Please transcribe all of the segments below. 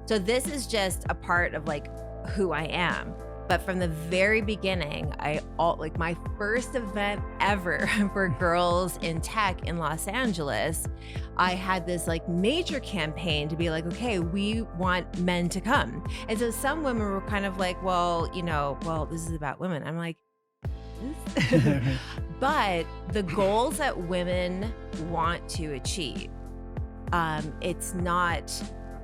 So this is just a part of like who I am. But from the very beginning, my first event ever for girls in tech in Los Angeles, I had this like major campaign to be like, okay, we want men to come. And so some women were kind of like, well, this is about women. I'm like, but the goals that women want to achieve, it's not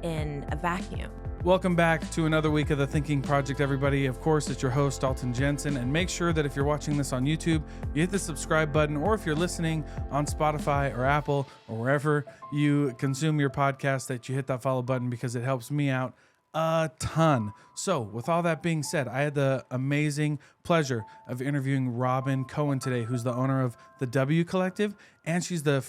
in a vacuum. Welcome back to another week of the Thinking Project, everybody. Of course, it's your host, Dalton Jensen. And make sure that if you're watching this on YouTube, you hit the subscribe button, or if you're listening on Spotify or Apple or wherever you consume your podcast, that you hit that follow button, because it helps me out a ton. So with all that being said, I had the amazing pleasure of interviewing Robyn Cohen today, who's the owner of the W Collective, and she's the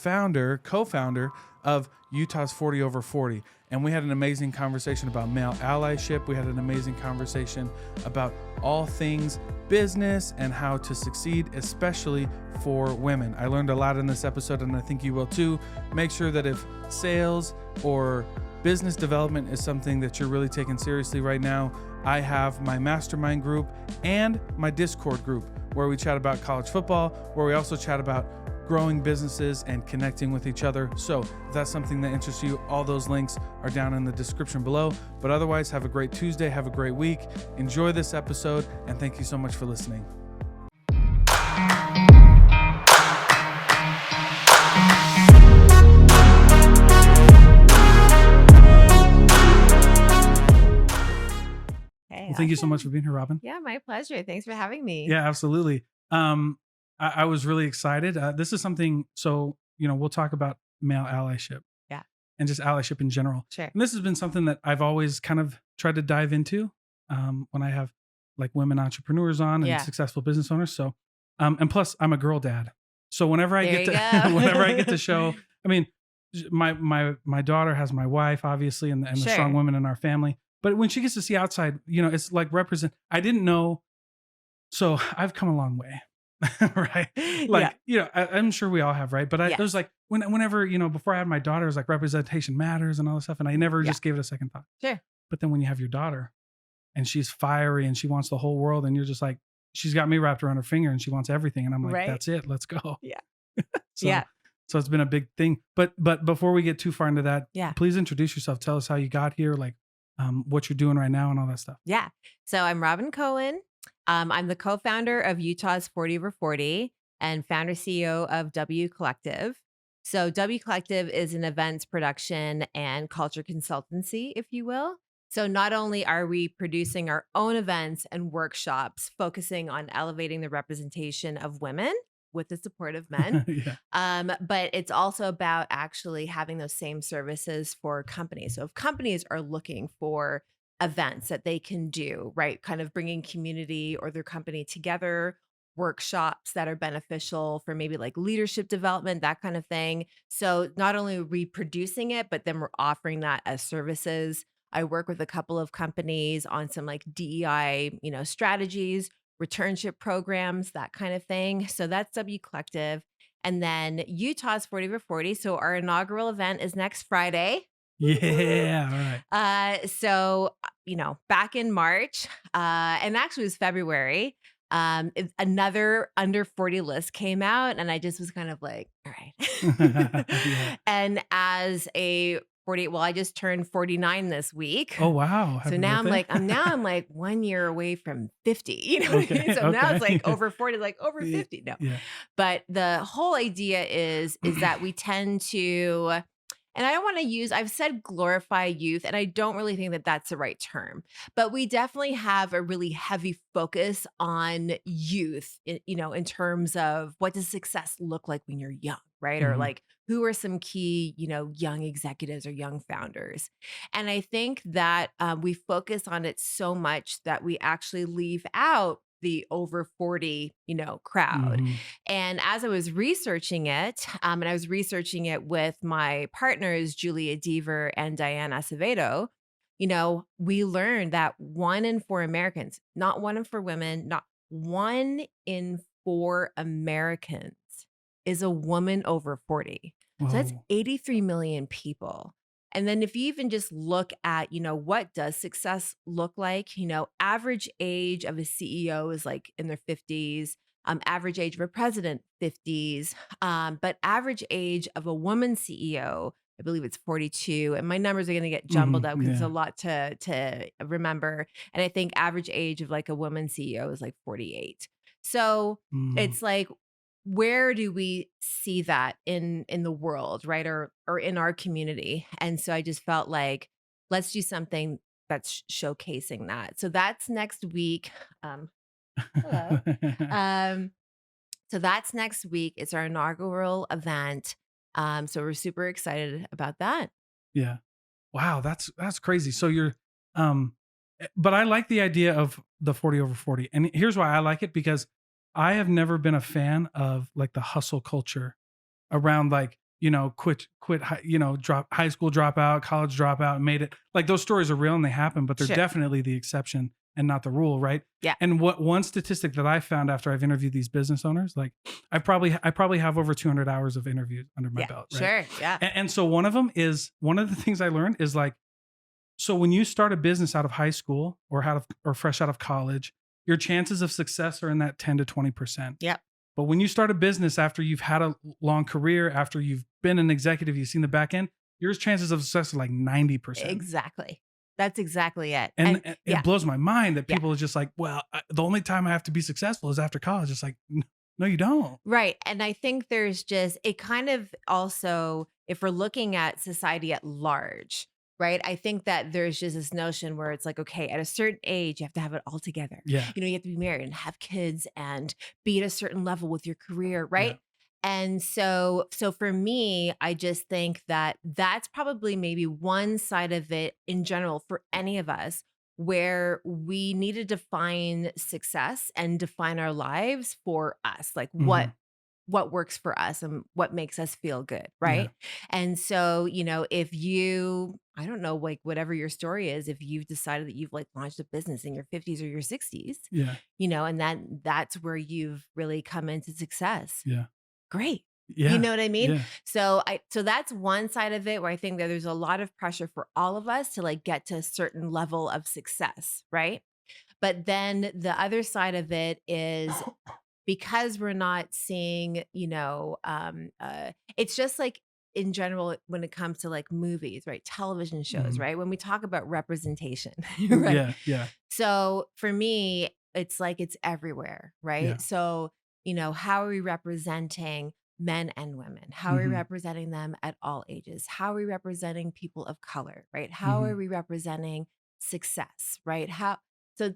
co-founder of Utah's 40 over 40. And we had an amazing conversation about male allyship. We had an amazing conversation about all things business and how to succeed, especially for women. I learned a lot in this episode, and I think you will too. Make sure that if sales or business development is something that you're really taking seriously right now, I have my mastermind group and my Discord group where we chat about college football, where we also chat about growing businesses and connecting with each other. So if that's something that interests you, all those links are down in the description below. But otherwise, have a great Tuesday, have a great week, enjoy this episode, and thank you so much for listening. Hey, well, thank you so much for being here, Robyn. Yeah, my pleasure. Thanks for having me. Yeah, absolutely. I was really excited. This is something, so, we'll talk about male allyship. Yeah. And just allyship in general. Sure. And this has been something that I've always kind of tried to dive into when I have like women entrepreneurs on and successful business owners. So, and plus I'm a girl dad. So whenever I get to show, I mean, my daughter has my wife, obviously, and the strong women in our family. But when she gets to see outside, it's like I didn't know. So I've come a long way. Right. Like, I'm sure we all have, right. But it was like, whenever, before I had my daughter, it was like representation matters and all this stuff. And I never just gave it a second thought. Sure. But then when you have your daughter and she's fiery and she wants the whole world, and you're just like, she's got me wrapped around her finger and she wants everything. And I'm like, that's it. Let's go. Yeah. So it's been a big thing. But before we get too far into that, please introduce yourself. Tell us how you got here, like what you're doing right now and all that stuff. Yeah. So I'm Robyn Cohen. I'm the co-founder of Utah's 40 over 40 and founder CEO of W Collective. So W Collective is an events production and culture consultancy, if you will. So not only are we producing our own events and workshops focusing on elevating the representation of women with the support of men, but it's also about actually having those same services for companies. So if companies are looking for events that they can do, right, kind of bringing community or their company together, workshops that are beneficial for maybe like leadership development, that kind of thing. So not only are we producing it, but then we're offering that as services. I work with a couple of companies on some like DEI, strategies, returnship programs, that kind of thing. So that's W Collective. And then Utah's 40 over 40. So our inaugural event is next Friday. Yeah. All right. So, back in March, and actually it was February, another under 40 list came out, and I just was kind of like, all right. And as a 40, I just turned 49 this week. Oh, wow. Happy birthday. I'm like 1 year away from 50, what I mean? So now it's like over 40, like over 50. No, but the whole idea is that we tend to, and I don't want to I've said glorify youth, and I don't really think that that's the right term, but we definitely have a really heavy focus on youth, in terms of what does success look like when you're young, right? Mm-hmm. Or like, who are some key, young executives or young founders? And I think that we focus on it so much that we actually leave out the over 40, crowd. Mm-hmm. And as I was researching it, and I was researching it with my partners, Julia Deaver and Diane Acevedo, we learned that 1 in 4 Americans, not 1 in 4 women, not 1 in 4 Americans is a woman over 40. Whoa. So that's 83 million people. And then if you even just look at, what does success look like? Average age of a CEO is like in their 50s, average age of a president, 50s, but average age of a woman CEO, I believe it's 42. And my numbers are going to get jumbled up because it's a Yeah. lot to remember. And I think average age of like a woman CEO is like 48. So Mm. it's like, where do we see that in the world, right? Or in our community? And so I just felt like, let's do something that's showcasing that. So that's next week. Hello. Um, so that's next week. It's our inaugural event. So we're super excited about that. Yeah. Wow, that's crazy. So you're but I like the idea of the 40 over 40. And here's why I like it, because I have never been a fan of like the hustle culture around, like, drop high school dropout, college dropout, made it. Like, those stories are real and they happen, but they're Sure. definitely the exception and not the rule, right? Yeah. And what one statistic that I found after I've interviewed these business owners, like I probably have over 200 hours of interviews under my Yeah. belt, right? Sure. Yeah. And so one of the things I learned is like, so when you start a business out of high school or fresh out of college, your chances of success are in that 10 to 20%. Yep. But when you start a business after you've had a long career, after you've been an executive, you've seen the back end, your chances of success are like 90%. Exactly. That's exactly it. And yeah. it blows my mind that Yeah. people are just like, well, the only time I have to be successful is after college. It's like, no, you don't. Right. And I think there's just, it kind of also, if we're looking at society at large, right? I think that there's just this notion where it's like, okay, at a certain age, you have to have it all together. Yeah. You have to be married and have kids and be at a certain level with your career, right? Yeah. And so for me, I just think that that's probably maybe one side of it in general for any of us, where we need to define success and define our lives for us, like Mhm. what works for us and what makes us feel good, Yeah. right? And so, if you, I don't know, like whatever your story is, if you've decided that you've like launched a business in your 50s or your 60s, Yeah. and that's where you've really come into success. Yeah. Great. You Yeah. know what I mean? Yeah. So that's one side of it where I think that there's a lot of pressure for all of us to like get to a certain level of success, right? But then the other side of it is, because we're not seeing, it's just like in general when it comes to like movies, right? Television shows, Mhm. right? When we talk about representation, Mm, right? yeah. Yeah. So for me, it's like it's everywhere, Yeah. right? So, how are we representing men and women? How are we Mhm. representing them at all ages? How are we representing people of color, right? How are Mhm. we representing success, right? So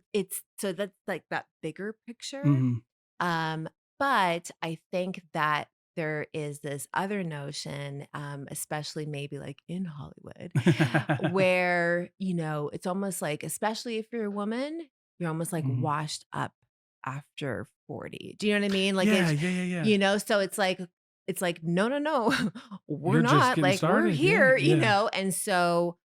that's like that bigger picture. Mhm. But I think that there is this other notion, especially maybe like in Hollywood, where, it's almost like, especially if you're a woman, you're almost like Mhm. washed up after 40. Do you know what I mean? Like Yeah. it's, Yeah. Yeah. Yeah. so it's like, no, no, no, we're You're just not getting like, we're started. Yeah. here, Yeah. and so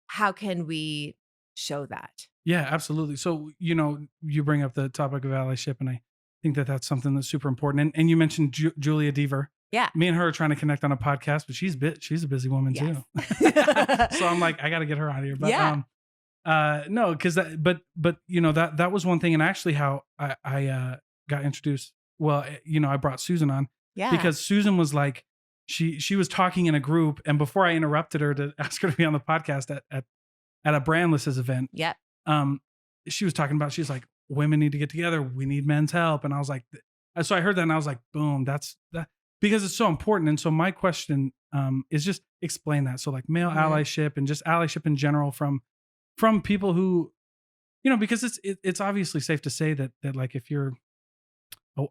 how can we show that? Yeah, absolutely. So, you bring up the topic of allyship, and I think that that's something that's super important. And you mentioned Julia Deaver. Yeah. Me and her are trying to connect on a podcast, but she's a busy woman Yes. too. So I'm like, I got to get her out of here. But Yeah. no, because but that was one thing, and actually how I got introduced. Well, I brought Susan on Yeah. because Susan was like, she was talking in a group, and before I interrupted her to ask her to be on the podcast at a Brandless's event, Yep. um, she was talking about, she's like, women need to get together. We need men's help. And I was like, so I heard that and I was like, boom, that's that, because it's so important. And so my question is just explain that. So like male Mhm. allyship and just allyship in general from people who, because it's obviously safe to say that like if you're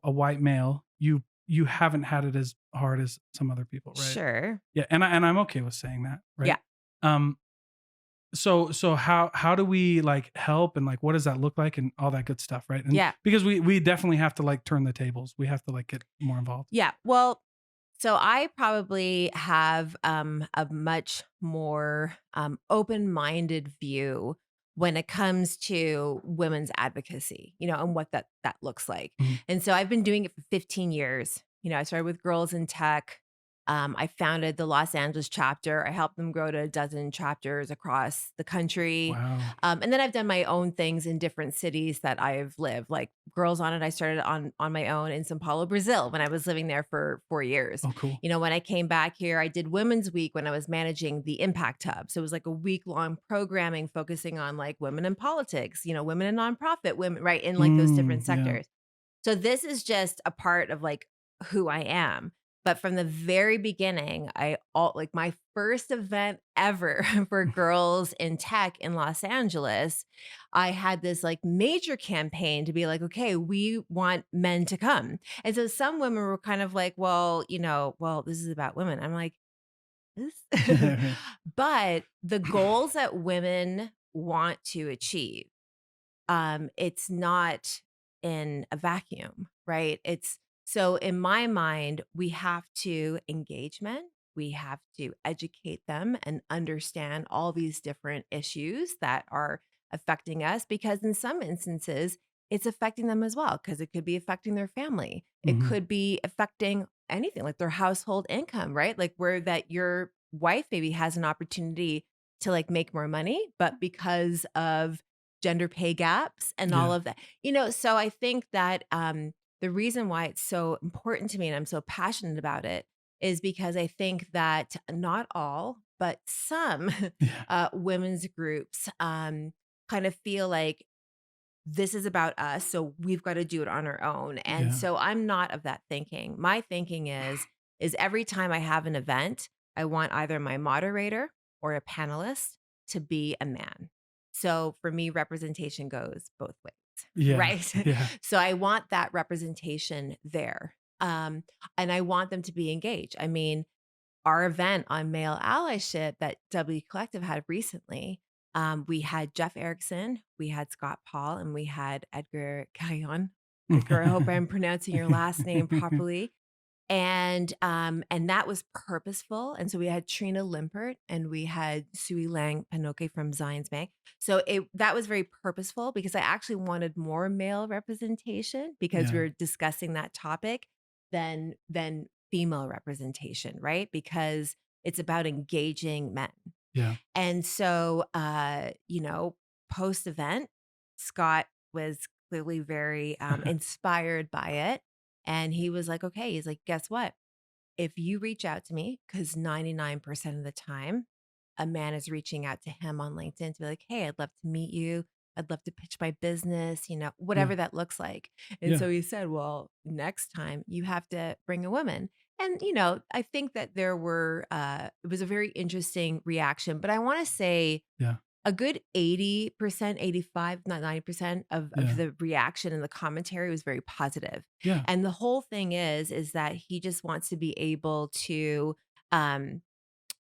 a white male, you haven't had it as hard as some other people, right? Sure. Yeah. And I'm okay with saying that, right? Yeah. So how do we like help, and like what does that look like and all that good stuff, right? And Yeah. because we definitely have to like turn the tables. We have to like get more involved. Yeah. Well, so I probably have a much more open-minded view when it comes to women's advocacy, and what that looks like. Mhm. And so I've been doing it for 15 years. I started with girls in tech. I founded the Los Angeles chapter. I helped them grow to a dozen chapters across the country. Wow. And then I've done my own things in different cities that I've lived. Like Girls on It, I started on my own in São Paulo, Brazil, when I was living there for 4 years. Oh, cool. When I came back here, I did Women's Week when I was managing the Impact Hub. So it was like a week-long programming focusing on like women in politics, women in nonprofit, women, right, in like those different Yeah. sectors. So this is just a part of like who I am. But from the very beginning, like my first event ever for girls in tech in Los Angeles, I had this like major campaign to be like, okay, we want men to come. And so some women were kind of like, well, this is about women. I'm like, this, but the goals that women want to achieve, it's not in a vacuum, right? It's so in my mind, we have to engage men. We have to educate them and understand all these different issues that are affecting us because in some instances, it's affecting them as well because it could be affecting their family. It Hmm. could be affecting anything like their household income, right? Like where that your wife maybe has an opportunity to like make more money, but because of gender pay gaps and all Yeah. of that. So I think that the reason why it's so important to me and I'm so passionate about it is because I think that not all, but some Yeah. women's groups kind of feel like this is about us, so we've got to do it on our own. And Yeah. so I'm not of that thinking. My thinking is every time I have an event, I want either my moderator or a panelist to be a man. So for me, representation goes both ways, Yeah. right? Yeah. So I want that representation there. And I want them to be engaged. I mean, our event on male allyship that W Collective had recently, we had Jeff Erickson, we had Scott Paul, and we had Edgar Caillon. Edgar, I hope I'm pronouncing your last name properly. And that was purposeful. And so we had Trina Limpert and we had Sui Lang Panoke from Zions Bank. So that was very purposeful because I actually wanted more male representation because we Yeah. were discussing that topic than female representation, right? Because it's about engaging men. Yeah. And so post event, Scott was clearly very inspired by it. And he was like, okay, he's like, guess what? If you reach out to me, because 99% of the time, a man is reaching out to him on LinkedIn to be like, hey, I'd love to meet you. I'd love to pitch my business, Yeah. whatever that looks like. And Yeah. so he said, well, next time you have to bring a woman. And, I think that it was a very interesting reaction, but I want to say Yeah. a good 80%, 85, not 90% of Yeah. the reaction and the commentary was very positive. Yeah. And the whole thing is that he just wants to be able um,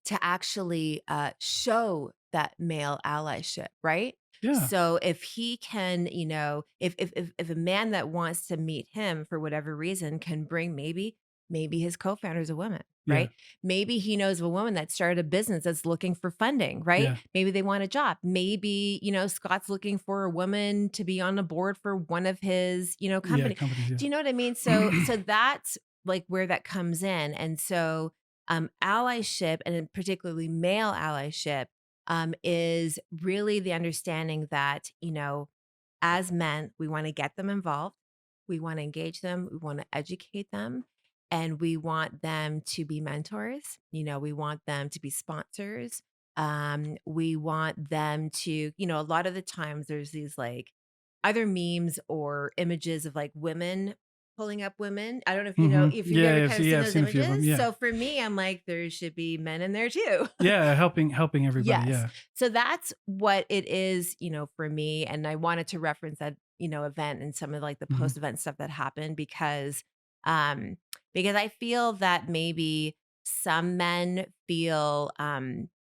to actually show that male allyship, right? Yeah. So if he can, if a man that wants to meet him for whatever reason can bring maybe his co-founder is a woman, Yeah. right? Maybe he knows of a woman that started a business that's looking for funding, right? Yeah. Maybe they want a job. Maybe, Scott's looking for a woman to be on the board for one of his, Yeah. company. Companies. Do you know what I mean? Yeah. So that's like where that comes in. And so allyship, and in particularly male allyship, is really the understanding that, as men, we want to get them involved, we want to engage them, we want to educate them, and we want them to be mentors. We want them to be sponsors. We want them to, a lot of the times there's these like either memes or images of like women pulling up women. I don't know if Hmm. if you've ever Yeah. kind of seen Yeah. I've those seen a few of them. images. Yeah. So for me, I'm like, there should be men in there too. Yeah. Helping everybody. Yes. Yeah. So that's what it is, for me. And I wanted to reference that, event and some of like the Hmm. post-event stuff that happened um, because I feel that maybe some men feel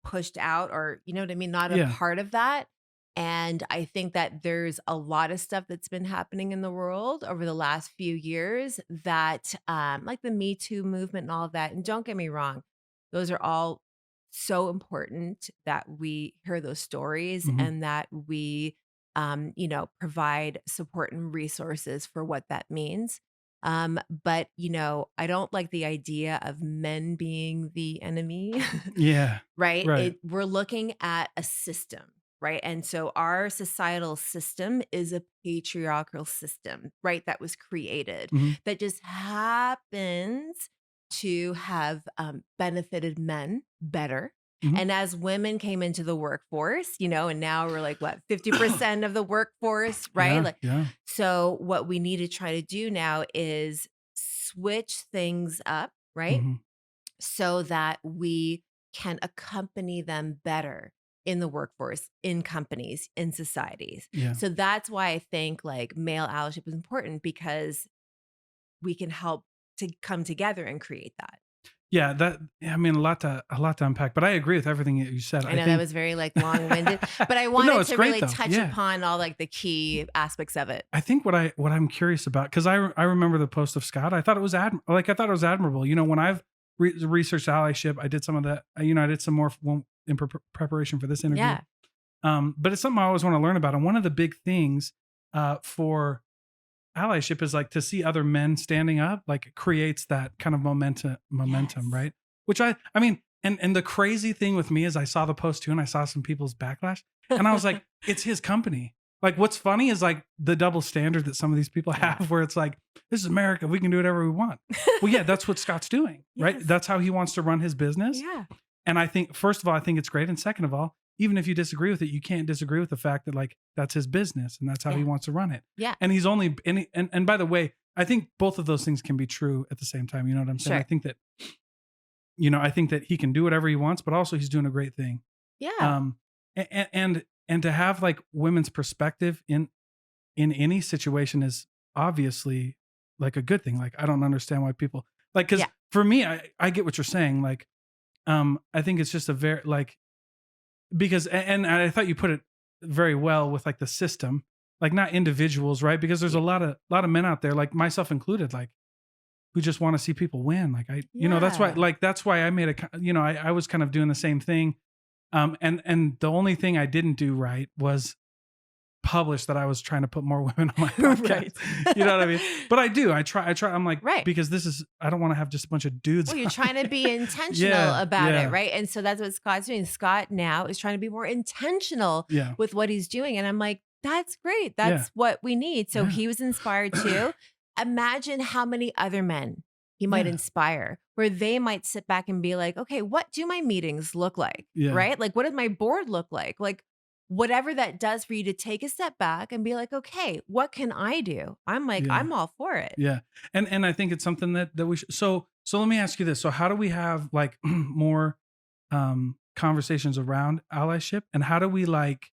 pushed out or, you know what I mean, not a Yeah. part of that. And I think that there's a lot of stuff that's been happening in the world over the last few years that, like the Me Too movement and all of that. And don't get me wrong, those are all so important that we hear those stories Hmm. and that we, provide support and resources for what that means. But I don't like the idea of men being the enemy. Yeah. Right? Right. We're looking at a system, right? And so our societal system is a patriarchal system, right? That was created Hmm. that just happens to have benefited men better. Hmm. And as women came into the workforce, and now we're like, what, 50% of the workforce, right? Yeah. Like, Yeah. so what we need to try to do now is switch things up, right? Hmm. So that we can accompany them better in the workforce, in companies, in societies. Yeah. So that's why I think like male allyship is important, because we can help to come together and create that. Yeah. I mean, a lot to unpack, but I agree with everything that you said. I I know that think, was very like long-winded, but I but no, wanted it's to great really though. touch Yeah. upon all like the key aspects of it. I think what I'm curious about, because I remember the post of Scott. I thought it was admirable. When I've researched allyship, I did some of that. I did some more in preparation for this interview. Yeah. But it's something I always want to learn about. And one of the big things for allyship is like to see other men standing up, like it creates that kind of momentum, Yes. right? Which I mean, and the crazy thing with me is I saw the post too, and I saw some people's backlash, and I was like, it's his company. Like, what's funny is like the double standard that some of these people Yeah. have, where it's like, this is America, we can do whatever we want. Well, yeah, that's what Scott's doing, right? Yes. That's how he wants to run his business. Yeah. And I think, first of all, I think it's great. And second of all, even if you disagree with it, you can't disagree with the fact that like that's his business and that's how he Yeah. wants to run it. Yeah. And he's only, and by the way, I think both of those things can be true at the same time. You know what I'm saying? Sure. I think that he can do whatever he wants, but also he's doing a great thing. Yeah. And to have like women's perspective in any situation is obviously like a good thing. Like, I don't understand why people like, cause Yeah. for me, I get what you're saying. Like, I think it's just a very like, because, and I thought you put it very well with like the system, like not individuals, right? Because there's a lot of men out there, like myself included, like who just want to see people win. Like that's why I made I was kind of doing the same thing. And the only thing I didn't do right was publish that I was trying to put more women on my podcast. Right. You know what I mean? But I do. I try. I'm like, Right. because I don't want to have just a bunch of dudes. Well, you're trying to be intentional Yeah, about yeah. it, right? And so that's what Scott's doing. Scott now is trying to be more intentional Yeah. with what he's doing. And I'm like, that's great. That's what we need. So Yeah. he was inspired too. Imagine how many other men he might Yeah. inspire, where they might sit back and be like, okay, what do my meetings look like? Yeah. Right? Like, what does my board look like? Like, whatever that does for you to take a step back and be like, okay, what can I do? I'm like, Yeah. I'm all for it. Yeah. And I think it's something that we should, so let me ask you this. So how do we have like more conversations around allyship, and how do we like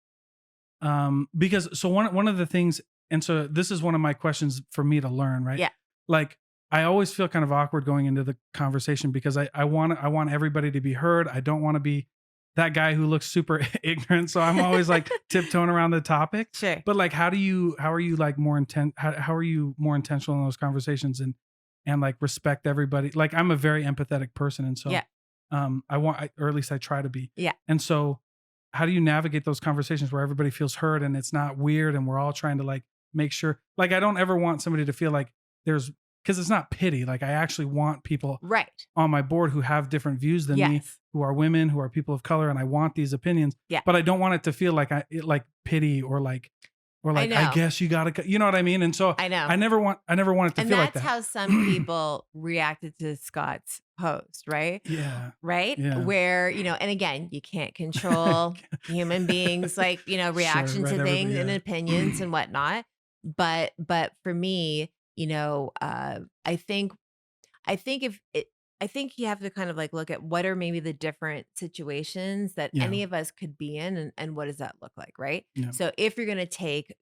because so one of the things, and so this is one of my questions for me to learn, right? Yeah. Like I always feel kind of awkward going into the conversation because I want everybody to be heard. I don't want to be that guy who looks super ignorant. So I'm always like tiptoeing around the topic. Sure. But like, how are you like more how are you more intentional in those conversations and like respect everybody? Like, I'm a very empathetic person. And so, Yeah. or at least I try to be. Yeah. And so how do you navigate those conversations where everybody feels heard and it's not weird and we're all trying to like make sure, like, I don't ever want somebody to feel like because it's not pity. Like, I actually want people Right. on my board who have different views than me, Yes. who are women, who are people of color, and I want these opinions. Yeah. But I don't want it to feel like like pity or like I know. guess you gotta, you know what I mean? And so I know. I never want it to And feel like that's that. how some people reacted to Scott's post, right? Yeah. Right? Yeah. Where, and again, you can't control human beings, like, reaction right, to everybody, things and yeah. opinions and whatnot. But for me, I think you have to kind of like look at what are maybe the different situations that Yeah. any of us could be in, and what does that look like, right? Yeah. So if you're going to take,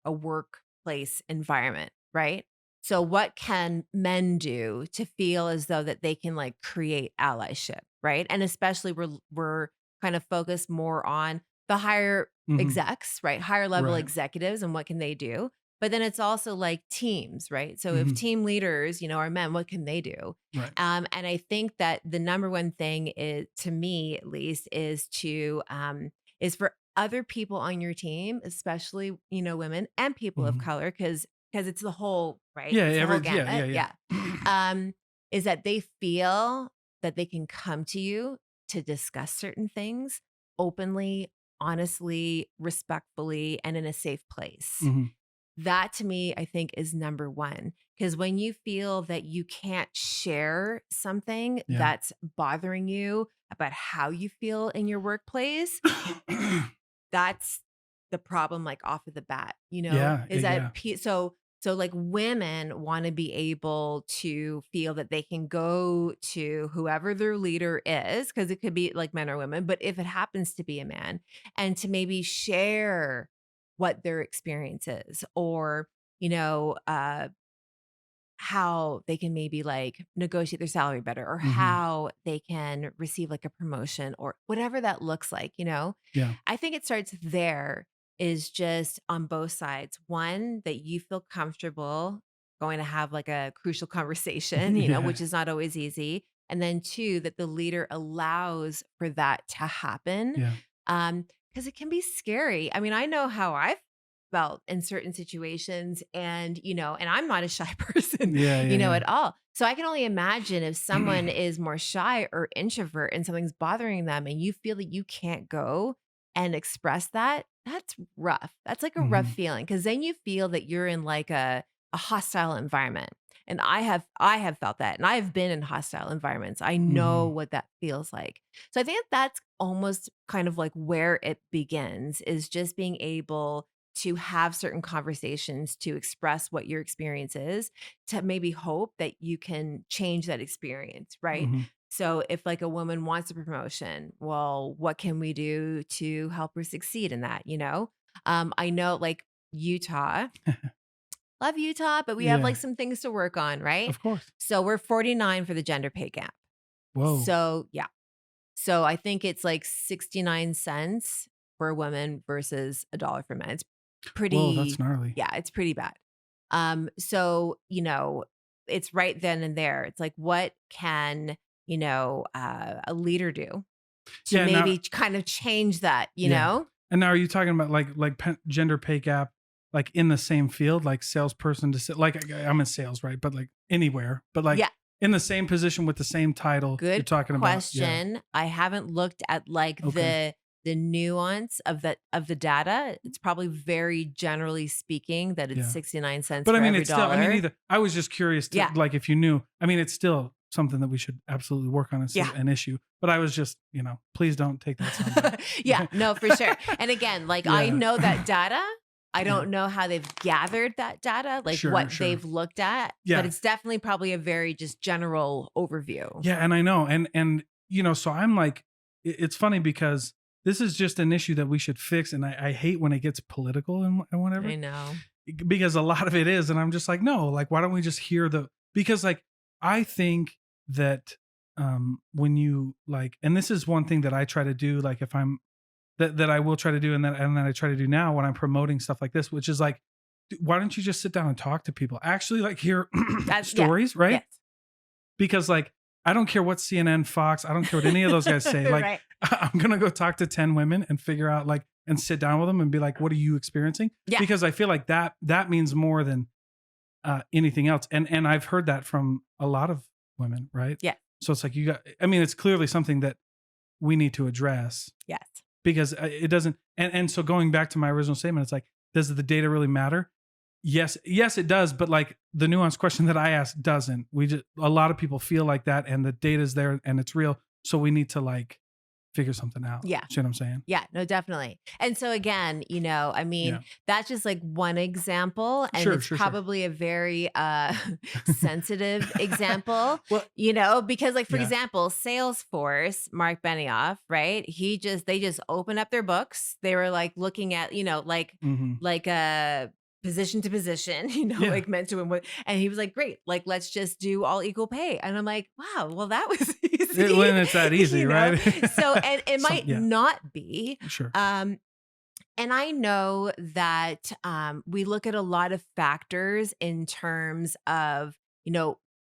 a workplace environment, right? So what can men do to feel as though that they can like create allyship, right? And especially we're kind of focused more on the higher Mhm. execs, right? Higher level Right. executives, and what can they do? But then it's also like teams, right? So if Mhm. team leaders, are men, what can they do? Right. And I think that the number one thing is, to me at least, is is for other people on your team, especially, women and people of Mhm. color, because because it's the whole, right? Yeah, It's the whole yeah, gamut. yeah. Yeah. Is that they feel that they can come to you to discuss certain things openly, honestly, respectfully, and in a safe place. Mhm. That to me, I think is number one. Because when you feel that you can't share something Yeah. that's bothering you about how you feel in your workplace, that's the problem, like, off of the bat, Yeah, is that yeah. so like women want to be able to feel that they can go to whoever their leader is, because it could be like men or women, but if it happens to be a man, and to maybe share what their experience is, or you know uh how they can maybe like negotiate their salary better, or Mhm. how they can receive like a promotion, or whatever that looks like. Yeah. I think it starts there, is just on both sides. One, that you feel comfortable going to have like a crucial conversation, Yeah. which is not always easy. And then two, that the leader allows for that to happen. Yeah. Because it can be scary. I mean, I know how I've felt in certain situations, and I'm not a shy person, Yeah, yeah, yeah. at all. So I can only imagine if someone is more shy or introvert and something's bothering them, and you feel that you can't go and express that, that's rough. That's like a rough Mhm. feeling, because then you feel that you're in like a hostile environment. And I have felt that, and I've been in hostile environments. I know Mhm. what that feels like. So I think that's almost kind of like where it begins, is just being able to have certain conversations to express what your experience is, to maybe hope that you can change that experience, right? Mhm. So if like a woman wants a promotion, well, what can we do to help her succeed in that, I know like Utah, love Utah, but we have like Yeah. some things to work on, right? Of course. So we're 49 for the gender pay gap. Whoa. So yeah. So I think it's like 69 cents for a woman versus a dollar for men. It's Whoa, that's pretty, gnarly. yeah, it's pretty bad. So, it's right then and there. It's like, what can, a leader do to Yeah, now maybe kind of change that, you yeah. know? And now are you talking about gender pay gap, like in the same field, like salesperson to like I'm in sales, right? But like anywhere, but like Yeah. in the same position with the same title you're Good talking about. Yeah. question. I haven't looked at like Okay. the nuance of the data. It's probably very generally speaking that it's Yeah. 69 cents But I for mean, every it's still, I mean, dollar. either, I was just curious to Yeah. like, if you knew, I mean, it's still something that we should absolutely work on. It's Yeah. an issue, but I was just, please don't take that soundbite. Yeah, no, for sure. And again, like I Yeah. know that data. I Yeah. don't know how they've gathered that data, like Sure, what sure. they've looked at, but Yeah. it's definitely probably a very just general overview. Yeah. And I know. And, so I'm like, it's funny because this is just an issue that we should fix. And I hate when it gets political and whatever, I know. because a lot of it is. And I'm just like, no, like, why don't we just hear because like, I think that, when you like, and this is one thing that I try to do, like if I'm, that I will try to do, and that I try to do now when I'm promoting stuff like this, which is like, why don't you just sit down and talk to people? Actually, like hear That's stories, right? Yes. Because like I don't care what CNN, Fox, I don't care what any of those guys say. Like Right. I'm gonna go talk to 10 women and figure out like and sit down with them and be like, what are you experiencing? Yeah. Because I feel like that means more than anything else. And I've heard that from a lot of women, right? Yeah. So it's like it's clearly something that we need to address. Yes. Because it doesn't, and so going back to my original statement, it's like, does the data really matter? Yes, it does, but like the nuanced question that I asked doesn't. A lot of people feel like that, and the data's there and it's real, so we need to like figure something out. Yeah. See what I'm saying? Yeah, no, definitely. And so again, I mean, Yeah. that's just like one example, and Sure, it's sure. probably a very sensitive example, Well, because like for Yeah. example, Salesforce, Mark Benioff, right? They just opened up their books. They were like looking at, Mhm. like a position to position, Yeah. like meant to and and he was like, great, like let's just do all equal pay. And I'm like, wow, well, that was easy. When it's that easy, right? So, and it might yeah. not be. Sure. And I know that we look at a lot of factors in terms of,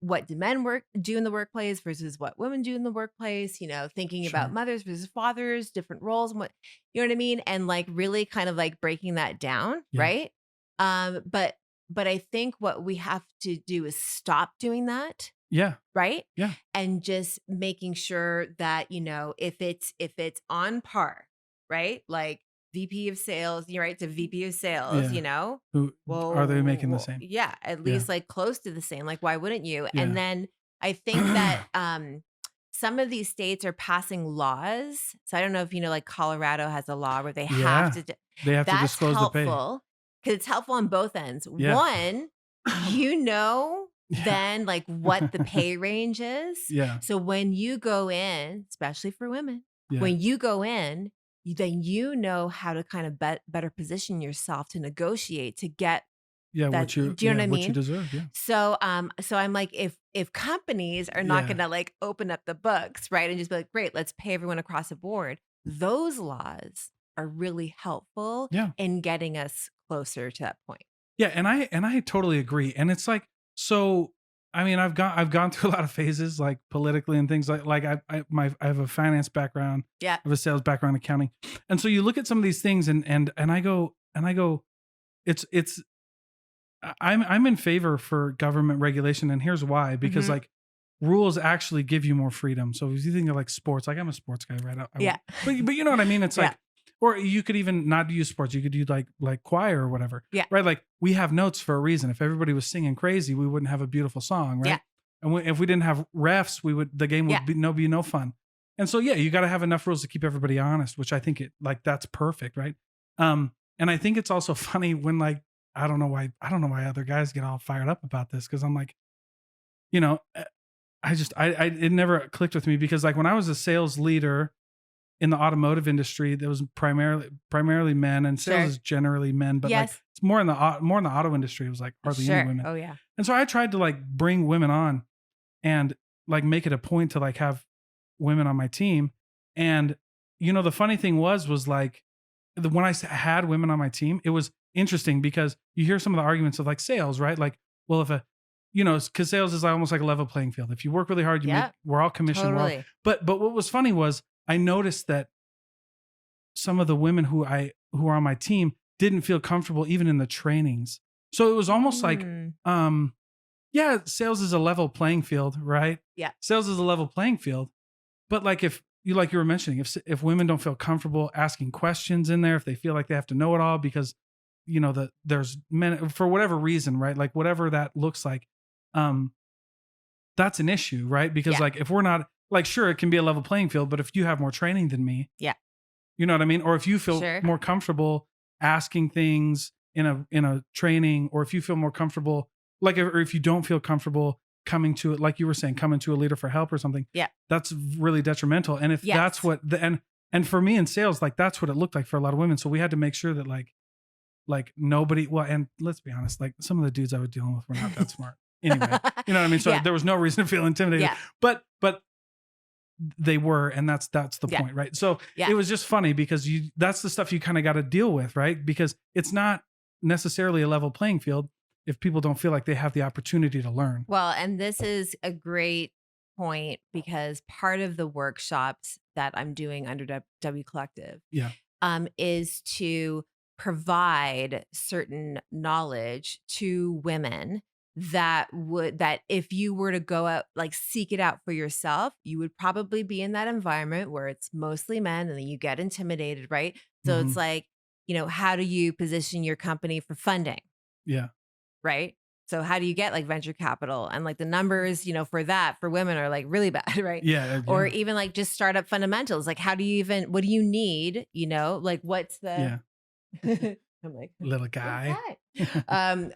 what do men do in the workplace versus what women do in the workplace, thinking Sure. about mothers versus fathers, different roles, and you know what I mean? And like really kind of like breaking that down, Yeah. right? But but I think what we have to do is stop doing that, Yeah. right? Yeah. And just making sure that, if it's on par, right? Like VP of sales, you're right, to VP of sales, Yeah. Who are they making the same? yeah, at Yeah. least like close to the same. Like, why wouldn't you? And Yeah. then I think that some of these states are passing laws. So I don't know if you know, like Colorado has a law where they have Yeah. to. They have to That's disclose the pay. helpful because it's helpful on both ends. Yeah. One, Yeah. then like what the pay range is. Yeah. So when you go in, especially for women, Yeah. when you go in, then you know how to kind of better position yourself to negotiate to get Yeah. that. What you, Do you know what I what you mean? deserve. Yeah. So I'm like, if companies are not Yeah. gonna like open up the books, right, and just be like, great, let's pay everyone across the board, those laws are really helpful Yeah. in getting us closer to that point. Yeah, and I totally agree. And it's like, so I mean, I've gone through a lot of phases, like politically and things like I have a finance background, Yeah. I have a sales background, accounting, and so you look at some of these things, and I go, it's I'm in favor for government regulation, and here's why: because Mhm. like rules actually give you more freedom. So if you think of like sports, like I'm a sports guy, right? Yeah. But you know what I mean? It's Yeah. like, or you could even not use sports. You could do like choir or whatever. Yeah. Right. Like we have notes for a reason. If everybody was singing crazy, we wouldn't have a beautiful song. Right. Yeah. And if we didn't have refs, the game would Yeah. be no fun. And so, yeah, you got to have enough rules to keep everybody honest, which I think that's perfect. Right. And I think it's also funny when like, I don't know why other guys get all fired up about this. Cause I'm like, you know, it never clicked with me because like when I was a sales leader in the automotive industry, there was primarily men, and sales Sure. is generally men, but like Yes. it's more in the auto industry. It was like hardly any Sure. women. Oh yeah. And so I tried to like bring women on and like make it a point to like have women on my team. And the funny thing was like when I had women on my team, it was interesting because you hear some of the arguments of like sales, right? Like, well, if because sales is like almost like a level playing field. If you work really hard, Yeah. we're all commissioned. Totally. But what was funny was I noticed that some of the women who are on my team didn't feel comfortable even in the trainings. So it was almost like, yeah, sales is a level playing field, right? Yeah. Sales is a level playing field. But like if you were mentioning, if women don't feel comfortable asking questions in there, if they feel like they have to know it all because there's men for whatever reason, right? Like whatever that looks like, that's an issue, right? Because Yeah. like if we're not like, sure, it can be a level playing field, but if you have more training than me, Yeah. you know what I mean? Or if you feel Sure. more comfortable asking things in a training, or if you feel more comfortable, like, or if you don't feel comfortable coming to it, like you were saying, coming to a leader for help or something, Yeah. that's really detrimental. And if Yes. that's what and for me in sales, like that's what it looked like for a lot of women. So we had to make sure that like nobody, well, and let's be honest, like some of the dudes I was dealing with were not that smart anyway. You know what I mean? So Yeah. there was no reason to feel intimidated, Yeah. but they were, and that's the Yeah. point, right? So Yeah. it was just funny because that's the stuff you kind of got to deal with, right? Because it's not necessarily a level playing field if people don't feel like they have the opportunity to learn. Well, and this is a great point because part of the workshops that I'm doing under W Collective Yeah. is to provide certain knowledge to women that if you were to go out, like seek it out for yourself, you would probably be in that environment where it's mostly men and then you get intimidated, right? So Mhm. it's like, how do you position your company for funding? Yeah. Right. So how do you get like venture capital, and like the numbers, for that for women are like really bad, right? Yeah. Or yeah. even like just startup fundamentals. Like what do you need? Like what's the, I'm like, Little guy. hi.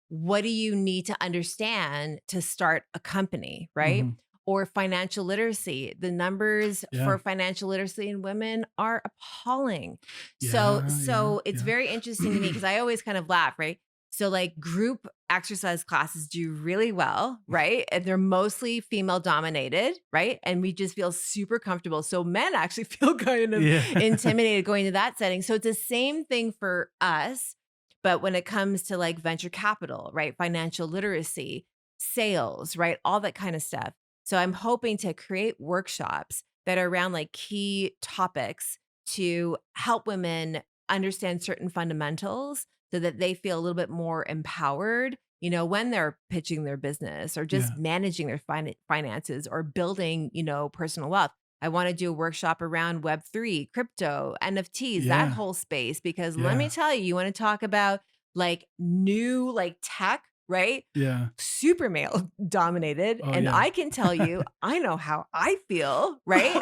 What do you need to understand to start a company, right? Mhm. Or financial literacy. The numbers Yeah. for financial literacy in women are appalling. Yeah, So yeah, it's yeah. very interesting to me because I always kind of laugh, right? So like group exercise classes do really well, right? And they're mostly female dominated, right? And we just feel super comfortable. So men actually feel kind of Yeah. intimidated going to that setting. So it's the same thing for us, but when it comes to like venture capital, right? Financial literacy, sales, right? All that kind of stuff. So I'm hoping to create workshops that are around like key topics to help women understand certain fundamentals so that they feel a little bit more empowered, when they're pitching their business or just Yeah. managing their finances or building, personal wealth. I want to do a workshop around Web3, crypto, NFTs, that Yeah. whole space, because let me Yeah. tell you, you want to talk about like new, like tech, right? Yeah. Super male dominated. Oh And yeah. I can tell you, I know how I feel, right?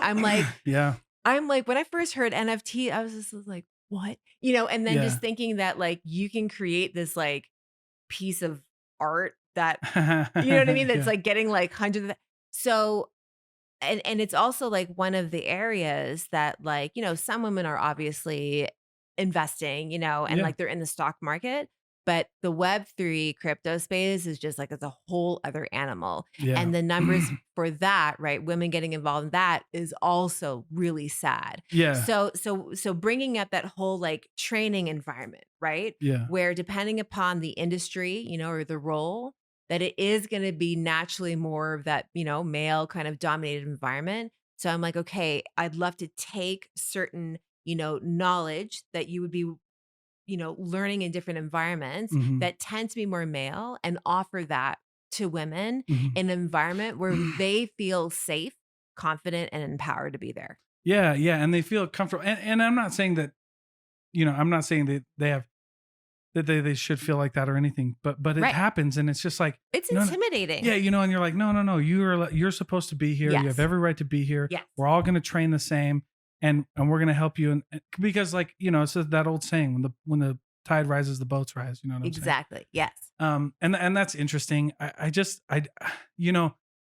Yeah. I'm like, when I first heard NFT, I was just like, what? And then Yeah. just thinking that like you can create this like piece of art that, you know what I mean? That's Yeah. like getting like hundreds of, so, and it's also like one of the areas that like, some women are obviously investing, and Yeah. like they're in the stock market, but the Web3 crypto space is just like it's a whole other animal. Yeah. And the numbers for that, right? Women getting involved in that is also really sad. Yeah. So bringing up that whole like training environment, right? Yeah. Where depending upon the industry, or the role, that it is going to be naturally more of that, male kind of dominated environment. So I'm like, okay, I'd love to take certain, knowledge that you would be, learning in different environments Mhm. that tend to be more male and offer that to women Mhm. in an environment where they feel safe, confident, and empowered to be there. Yeah. Yeah. And they feel comfortable. And I'm not saying that, I'm not saying that they have that they should feel like that or anything, but it Right. happens, and it's just like, It's no, intimidating. yeah, and you're like, no, you're supposed to be here. You Yes. have every right to be here. Yes. We're all going to train the same, and we're going to help you. And because like, it's that old saying, when the tide rises, the boats rise. You know what I'm saying? Exactly. Yes. And that's interesting.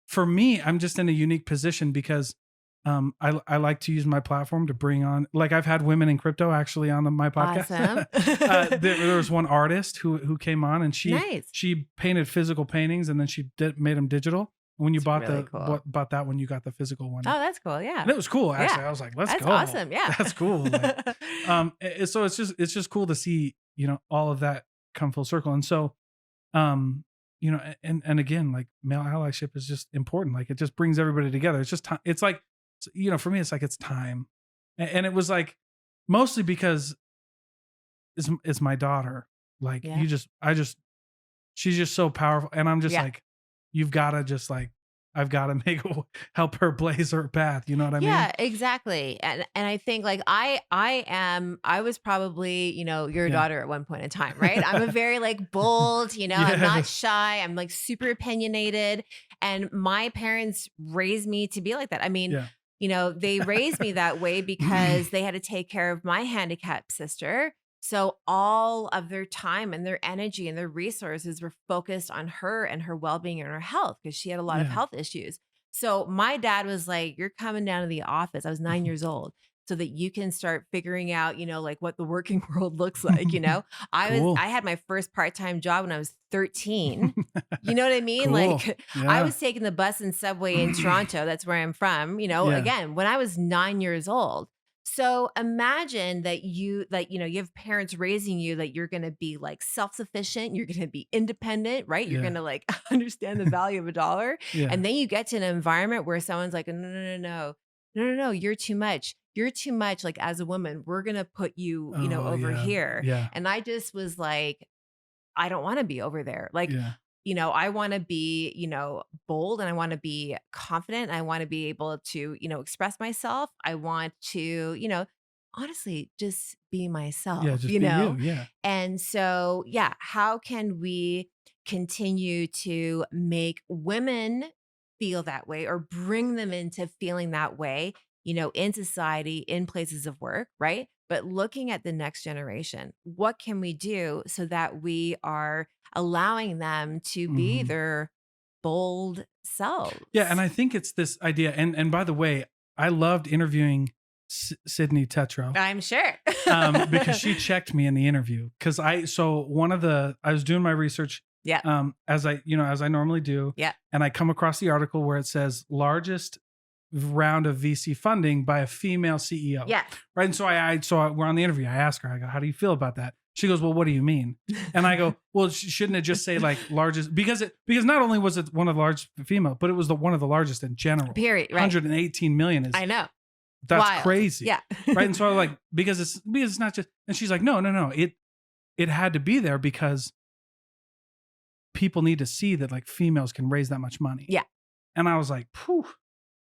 For me, I'm just in a unique position because I like to use my platform to bring on, like I've had women in crypto actually on my podcast. Awesome. There was one artist who came on, and Nice. she painted physical paintings, and then she made them digital. When you That's bought really cool. bought that one, you got the physical one. Oh, that's cool. Yeah. And it was cool actually. Yeah. I was like, let's That's go. awesome. Yeah. That's cool. Like, so it's just cool to see, all of that come full circle. And so, and again, like male allyship is just important. Like it just brings everybody together. It's just time. It's like, for me, it's like, it's time. And it was like, mostly because it's my daughter. Like Yeah. she's just so powerful. And I'm just Yeah. like, you've got to just like, I've got to help her blaze her path. You know what I mean? Yeah, exactly. And I think like I was probably, your Yeah. daughter at one point in time, right? I'm a very like bold, I'm not Yes. shy. I'm like super opinionated. And my parents raised me to be like that. I mean, Yeah. they raised me that way because they had to take care of my handicapped sister. So all of their time and their energy and their resources were focused on her and her well-being and her health because she had a lot of Yeah. health issues. So my dad was like, you're coming down to the office. I was 9 years old. So that you can start figuring out, like what the working world looks like, Cool. I had my first part-time job when I was 13. You know what I mean? Cool. Like I Yeah. was taking the bus and subway in Toronto. That's where I'm from, again, when I was 9 years old. So imagine that you have parents raising you that you're going to be like self-sufficient, you're going to be independent, right? You're Yeah. going to like understand the value of a dollar. Yeah. And then you get to an environment where someone's like, no, you're too much. You're too much. Like as a woman, we're going to put you, Oh, over yeah. here. Yeah. And I just was like, I don't want to be over there. Like, Yeah. I want to be, bold, and I want to be confident. And I want to be able to, express myself. I want to, honestly, just be myself, Yeah. Just be you. Yeah. And so, yeah, how can we continue to make women feel that way or bring them into feeling that way, in society, in places of work, right? But looking at the next generation, what can we do so that we are allowing them to be Mhm. their bold selves? Yeah. And I think it's this idea. And by the way, I loved interviewing Sydney Tetro. I'm sure. Because she checked me in the interview. I was doing my research. Yeah. As I normally do. Yeah. And I come across the article where it says largest round of VC funding by a female CEO. Yeah. Right. And so we're on the interview. I ask her, I go, how do you feel about that? She goes, well, what do you mean? And I go, well, shouldn't it just say like largest? Because not only was it one of the largest female, but it was one of the largest in general. Period. Right. 118 million is I know. That's Wild. crazy. Yeah. Right. And so I was like, because it's not just, and she's like, no. It had to be there because people need to see that like females can raise that much money. Yeah. And I was like, phew,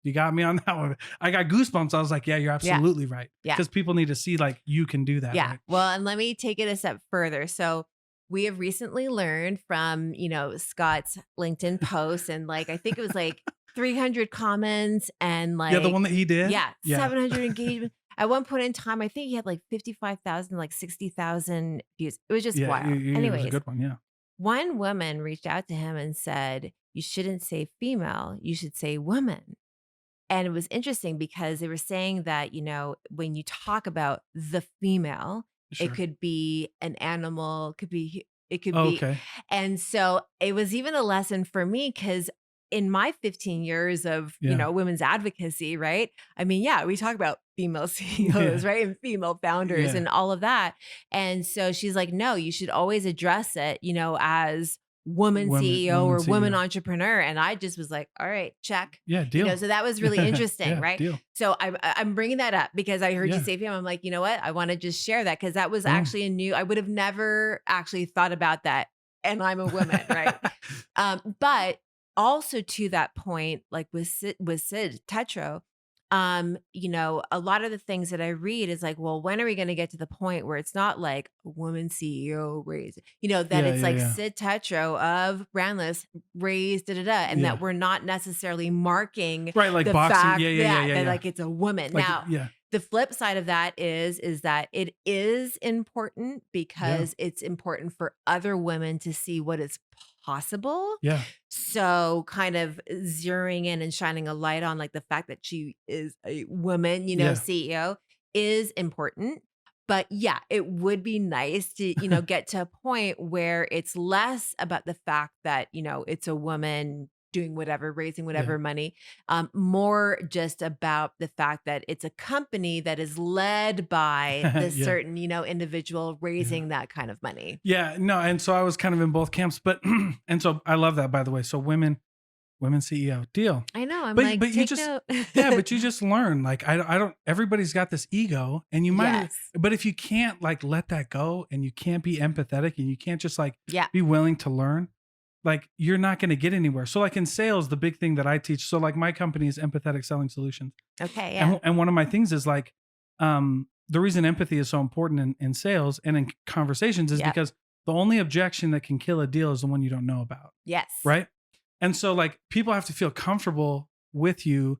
you got me on that one. I got goosebumps. I was like, yeah, you're absolutely right. Yeah. Because people need to see like you can do that. Yeah. Right? Well, and let me take it a step further. So we have recently learned from, Scott's LinkedIn post, and like, I think it was like 300 comments and like, yeah, the one that he did. Yeah. 700 engagement. At one point in time, I think he had like 55,000, like 60,000 views. It was just wild. Anyways, it was a good one. Yeah. one woman reached out to him and said, you shouldn't say female, you should say woman. And it was interesting because they were saying that, when you talk about the female, Sure. it could be an animal, it could Oh, be. okay. And so it was even a lesson for me because in my 15 years of, Yeah. women's advocacy, right? I mean, yeah, we talk about female CEOs, Yeah. right? And female founders Yeah. and all of that. And so she's like, no, you should always address it, as woman CEO or woman CEO. entrepreneur. And I just was like, all right, check. Yeah. Deal. So that was really interesting, Yeah, right? deal. So I'm bringing that up because I heard you Yeah. say female. I'm like, you know what? I want to just share that because that was Boom. actually I would have never actually thought about that. And I'm a woman, right? But also to that point, like with Sid Tetro, a lot of the things that I read is like, well, when are we going to get to the point where it's not like a woman CEO raised, that it's like Sid Tetro of Brandless raised, and that we're not necessarily marking Right, like the boxing. fact Yeah. like it's a woman. Like, Now, yeah. the flip side of that is that it is important because it's important for other women to see what is possible. Yeah. So kind of zeroing in and shining a light on like the fact that she is a woman, CEO is important. But yeah, it would be nice to, get to a point where it's less about the fact that, it's a woman doing whatever, raising whatever money, more just about the fact that it's a company that is led by this certain, individual raising that kind of money. Yeah, no, and so I was kind of in both camps, but and so I love that, by the way. So women CEO deal. I know. I'm But like, you take just note. but you just learn. Like I don't. Everybody's got this ego, and you might. Yes. But if you can't like let that go, and you can't be empathetic, and you can't just like Yeah. be willing to learn, like you're not going to get anywhere. So like in sales, the big thing that I teach. So like my company is Empathetic Selling Solutions. Okay. Yeah. And one of my things is like, the reason empathy is so important in sales and in conversations is because the only objection that can kill a deal is the one you don't know about. Yes. Right. And so like people have to feel comfortable with you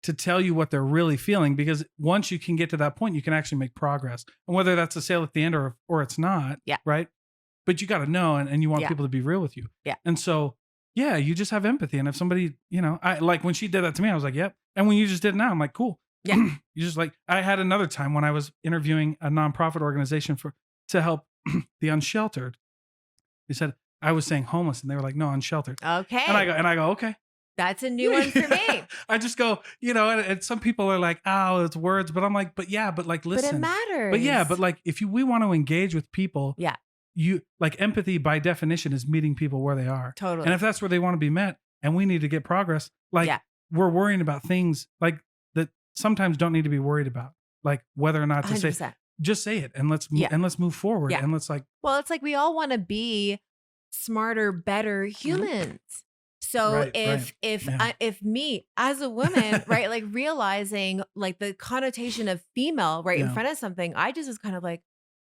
to tell you what they're really feeling, because once you can get to that point, you can actually make progress. And whether that's a sale at the end or it's not. Yeah. Right. But you got to know, and you want people to be real with you. Yeah. And so, yeah, you just have empathy. And if somebody, I like when she did that to me, I was like, yep. And when you just did it now, I'm like, cool. Yeah. You just like, I had another time when I was interviewing a nonprofit organization to help the unsheltered. They said, I was saying homeless, and they were like, no, unsheltered. Okay. And I go, okay. That's a new one for me. I just go, and some people are like, oh, it's words. But I'm like, but like, listen. But it matters. But yeah, but like, if we want to engage with people. Yeah. You like empathy by definition is meeting people where they are. Totally. And if that's where they want to be met and we need to get progress, like we're worrying about things like that sometimes don't need to be worried about, like whether or not to 100%. say, just say it and let's move forward. And let's like, well, it's like we all want to be smarter, better humans. So if me as a woman, right, like realizing like the connotation of female right in front of something, I just was kind of like,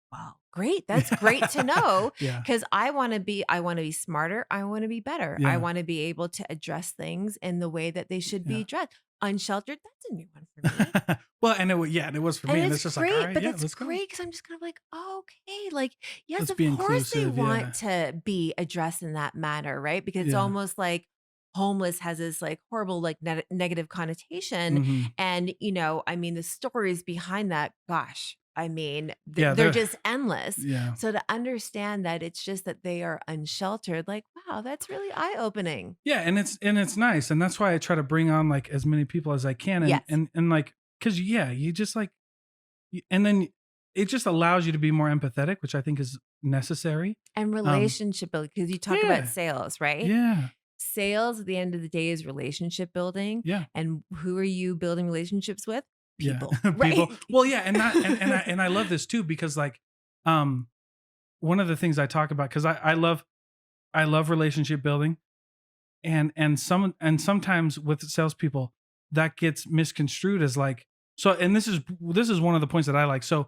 wow, great. That's great to know. Because I want to be smarter. I want to be better. I want to be able to address things in the way that they should be addressed. Unsheltered, that's a new one for me. Well, and it was for me. And it's just great, like, all right, but yeah, it's let's great because I'm just kind of like, oh, okay, like, yes, Let's of be course they inclusive, want to be addressed in that manner, right? Because it's almost like homeless has this like horrible, like negative connotation. Mhm. And, I mean, the stories behind that, gosh, I mean, Yeah, they're just endless. Yeah. So to understand that it's just that they are unsheltered, like, wow, that's really eye-opening. Yeah, and it's nice, and that's why I try to bring on like as many people as I can, and like, because you just like, and then it just allows you to be more empathetic, which I think is necessary. And relationship building, because you talk about sales, right? Yeah. Sales at the end of the day is relationship building. Yeah. And who are you building relationships with? people, People. right? Well, yeah. And I love this too, because like, one of the things I talk about, cause I love relationship building, and sometimes with salespeople that gets misconstrued as like, so, and this is one of the points that I like. So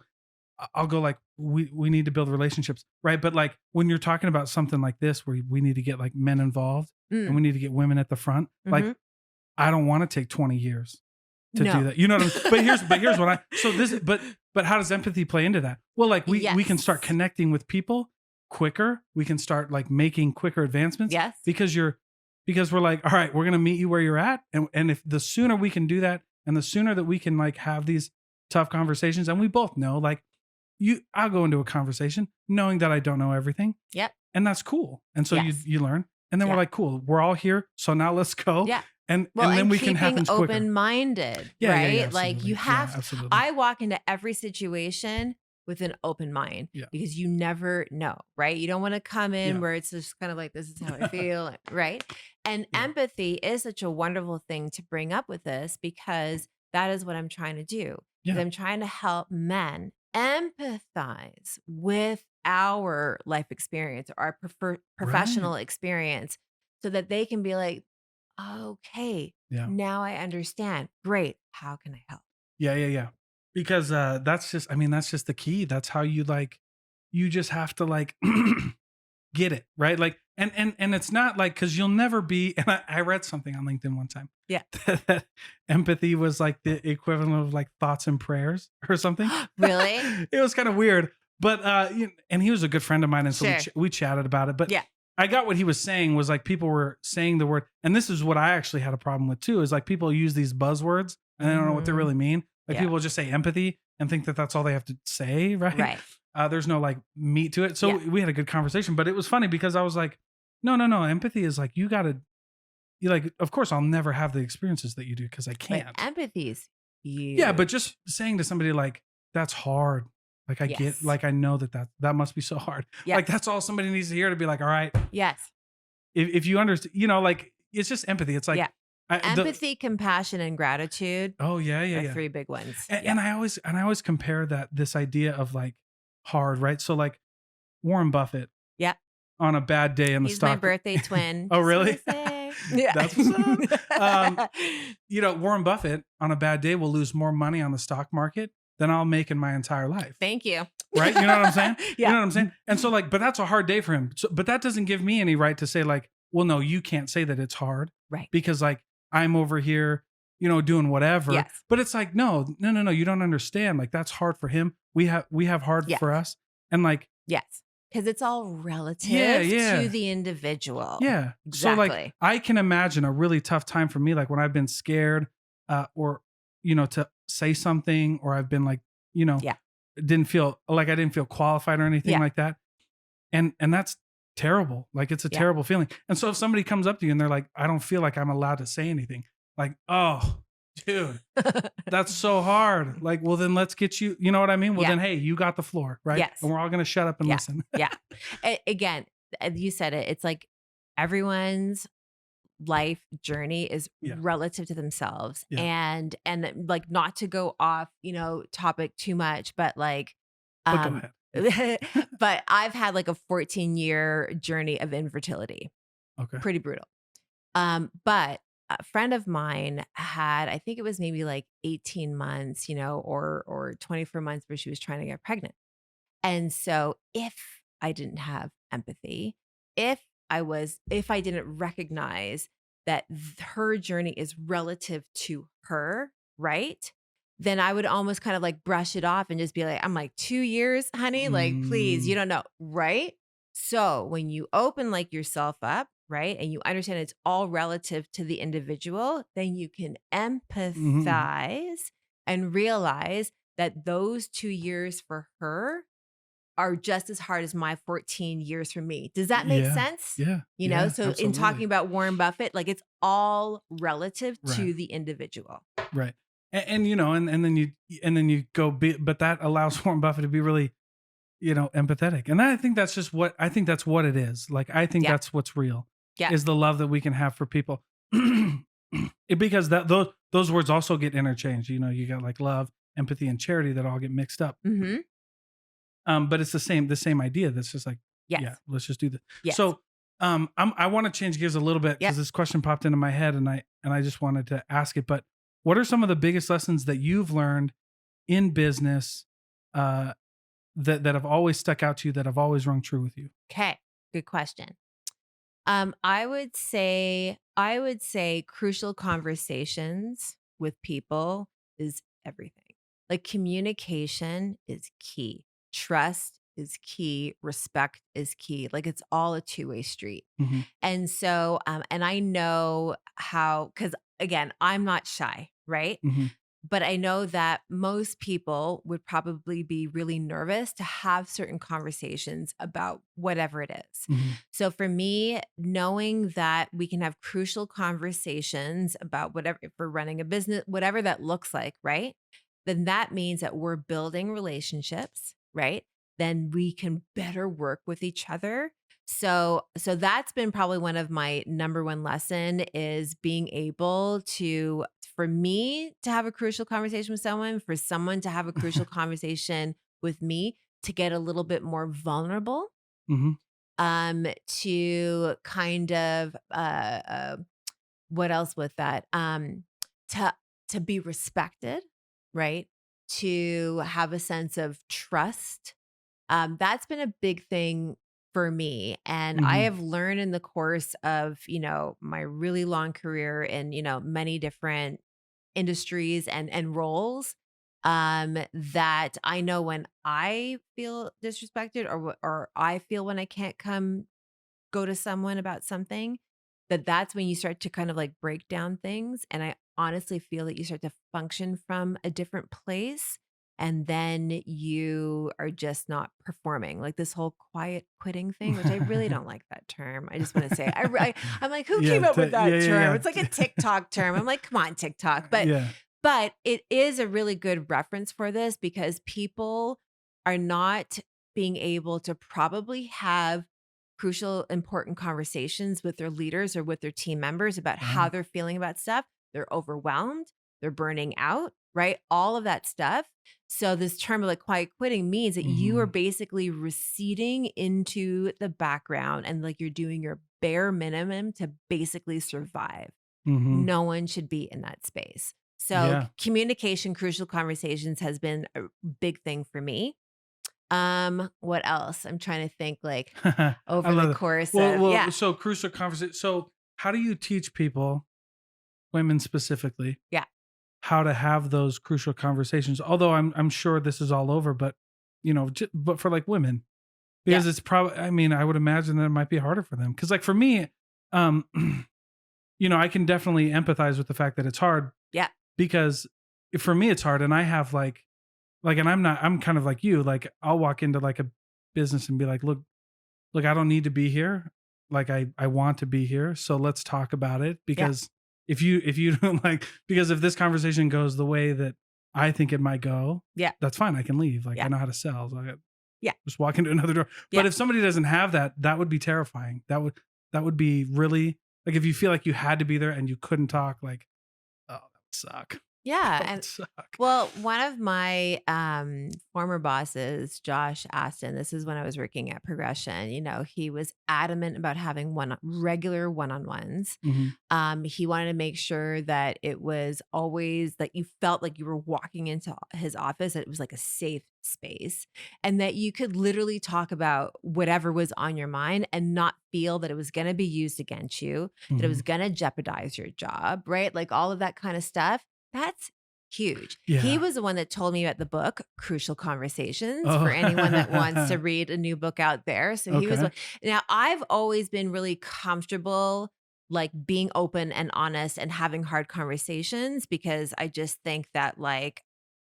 I'll go like, we need to build relationships, right? But like when you're talking about something like this, where we need to get like men involved and we need to get women at the front, like I don't want to take 20 years to do No. that. You know what I mean? But here's what but how does empathy play into that? Well, like we can start connecting with people quicker. We can start like making quicker advancements. Yes. Because we're like, all right, we're going to meet you where you're at. And if the sooner we can do that, and the sooner that we can like have these tough conversations, and we both know like I'll go into a conversation knowing that I don't know everything. Yep. And that's cool. And so Yes. you learn, and then we're like, cool, we're all here. So now let's go. Yeah. And then we can have things quicker. Open-minded, Yeah, right? yeah, Like you have, absolutely. I walk into every situation with an open mind because you never know, right? You don't want to come in where it's just kind of like, this is how I feel, right? And empathy is such a wonderful thing to bring up with this, because that is what I'm trying to do. Yeah. I'm trying to help men empathize with our life experience or our professional experience, so that they can be like, okay, now I understand. Great. How can I help? Yeah. Because that's just the key. That's how you like, you just have to like get it, right? Like, and it's not like, because you'll never be, and I read something on LinkedIn one time. Yeah. That empathy was like the equivalent of like thoughts and prayers or something. Really? It was kind of weird. But and he was a good friend of mine, and so we chatted about it. But I got what he was saying was like, people were saying the word, and this is what I actually had a problem with too, is like people use these buzzwords and they don't know what they really mean. Like people just say empathy and think that that's all they have to say, right? Right. There's no like meat to it. So we had a good conversation, but it was funny because I was like, no. Empathy is like, you like, of course I'll never have the experiences that you do because I can't. But empathy's huge. Yeah, but just saying to somebody like, that's hard. Like I get, like I know that must be so hard. Yes. Like that's all somebody needs to hear, to be like, all right. Yes. If you understand, like it's just empathy. It's like empathy, compassion, and gratitude. Oh yeah. Three big ones. And I always compare this idea of like hard, right? So like Warren Buffett. Yeah. On a bad day in the stock. He's my birthday twin. Oh really? Yeah. That's what's up. Warren Buffett on a bad day will lose more money on the stock market than I'll make in my entire life. Thank you. Right? You know what I'm saying? Yeah. You know what I'm saying? And so like, but that's a hard day for him. So, but that doesn't give me any right to say like, well, no, you can't say that it's hard. Right. Because like I'm over here, doing whatever. Yes. But it's like, no, you don't understand. Like that's hard for him. We have hard for us. And like, yes. Because it's all relative to the individual. Yeah. Exactly. So like I can imagine a really tough time for me, like when I've been scared or to say something, or I've been like, didn't feel qualified or anything like that. And that's terrible. Like it's a terrible feeling. And so if somebody comes up to you and they're like, I don't feel like I'm allowed to say anything, like, oh, dude, that's so hard. Like, well, then let's get you, you know what I mean? Well, then, hey, you got the floor, right? Yes. And we're all going to shut up and listen. Yeah. Again, you said it. It's like everyone's life journey is relative to themselves, and like, not to go off, topic too much, but like, Go ahead. but I've had like a 14-year journey of infertility. Okay. Pretty brutal. But a friend of mine had, I think it was maybe like 18 months, or 24 months where she was trying to get pregnant. And so if I didn't have empathy, if I didn't recognize that her journey is relative to her, right? Then I would almost kind of like brush it off and just be like, I'm like, 2 years, honey, like, please, you don't know, right? So when you open like yourself up, right, and you understand it's all relative to the individual, then you can empathize and realize that those 2 years for her are just as hard as my 14 years for me. Does that make sense? Yeah. So absolutely. in talking about Warren Buffett, like it's all relative to the individual. Right. And then you go but that allows Warren Buffett to be really, empathetic. And I think that's what it is. Like, I think that's what's real is the love that we can have for people. because those words also get interchanged. You know, you got like love, empathy, and charity that all get mixed up. Mhm. But it's the same idea. That's just like, yeah, Yes. let's just do this. Yes. So, I want to change gears a little bit because Yep. this question popped into my head, and I just wanted to ask it. But what are some of the biggest lessons that you've learned in business uh, that have always stuck out to you, that have always rung true with you? Okay. Good question. I would say crucial conversations with people is everything. Like communication is key. Trust is key. Respect is key. Like it's all a two-way street. Hmm. And so, and I know how, because again, I'm not shy, right? Hmm. But I know that most people would probably be really nervous to have certain conversations about whatever it is. Hmm. So for me, knowing that we can have crucial conversations about whatever, if we're running a business, whatever that looks like, right? Then that means that we're building relationships, right? Then we can better work with each other. So that's been probably one of my number one lesson is being able to, for me to have a crucial conversation with someone, for someone to have a crucial conversation with me, to get a little bit more vulnerable, Hmm. to kind of what else with that? To to be respected, right? To have a sense of trust. That's been a big thing for me. And I Hmm. have learned in the course of, my really long career in, many different industries and roles, that I know when I feel disrespected, or I feel when I can't go to someone about something, that's when you start to kind of like break down things. And I honestly feel that you start to function from a different place. And then you are just not performing, like this whole quiet quitting thing, which I really don't like that term. I just want to say, I'm like, who Yeah, came up with yeah, that term? yeah, It's like a yeah. TikTok term. I'm like, come on, TikTok. But Yeah. but it is a really good reference for this because people are not being able to probably have crucial, important conversations with their leaders or with their team members about how Right. they're feeling about stuff. They're overwhelmed, they're burning out, right? All of that stuff. So, this term of like quiet quitting means that you are Hmm. basically receding into the background and like you're doing your bare minimum to basically survive. Hmm. No one should be in that space. So, Yeah. communication, crucial conversations has been a big thing for me. What else? I'm trying to think like I over the love it. course Well, of, well, yeah, so crucial conversation. So, how do you teach people, women specifically, yeah, how to have those crucial conversations? Although I'm sure this is all over, but but for like women, yeah, because it's probably, I mean, I would imagine that it might be harder for them. Because like for me, um, I can definitely empathize with the fact that it's hard, yeah, because for me it's hard, and I have and I'm kind of like you. Like I'll walk into like a business and be like, look, I don't need to be here. Like I want to be here. So let's talk about it. yeah, Because if you don't like, because if this conversation goes the way that I think it might go, yeah, that's fine. I can leave. Like I yeah, know how to sell. So I yeah, just walk into another door. yeah. But if somebody doesn't have that, that would be terrifying. That would be really, like, if you feel like you had to be there and you couldn't talk, like, oh, that would suck. Yeah, That would and suck. well, one of my former bosses, Josh Aston, this is when I was working at Progression. He was adamant about having regular one-on-ones. Mhm. He wanted to make sure that it was always that you felt like you were walking into his office, that it was like a safe space, and that you could literally talk about whatever was on your mind and not feel that it was going to be used against you, that it was Mhm. going to jeopardize your job, right? Like all of that kind of stuff. That's huge. He Yeah. was the one that told me about the book Crucial Conversations for Oh. anyone that wants to read a new book out there. So he was Okay. one. Now, I've always been really comfortable like being open and honest and having hard conversations because I just think that like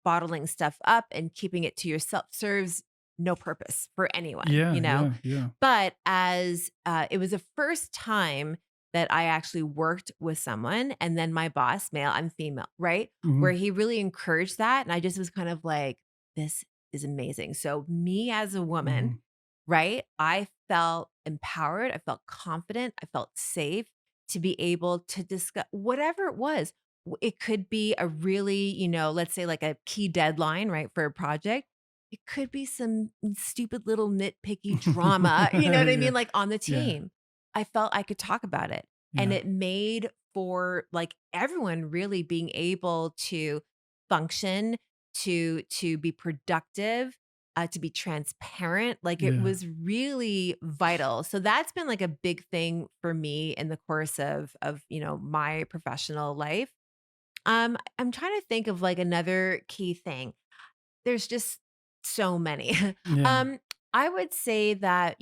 bottling stuff up and keeping it to yourself serves no purpose for anyone, Yeah, yeah, yeah. But as it was the first time that I actually worked with someone, and then my boss, male, I'm female, right? Where Mhm. he really encouraged that. And I just was kind of like, this is amazing. So, me as a woman, Mhm. right? I felt empowered. I felt confident. I felt safe to be able to discuss whatever it was. It could be a really, let's say like a key deadline, right, for a project. It could be some stupid little nitpicky drama, you know what I Yeah. mean? Like on the Yeah. team. I felt I could talk about it. And Yeah. it made for like everyone really being able to function, to be productive, to be transparent. Like it Yeah. was really vital. So that's been like a big thing for me in the course of my professional life. I'm trying to think of like another key thing. There's just so many. Yeah. um, I would say that,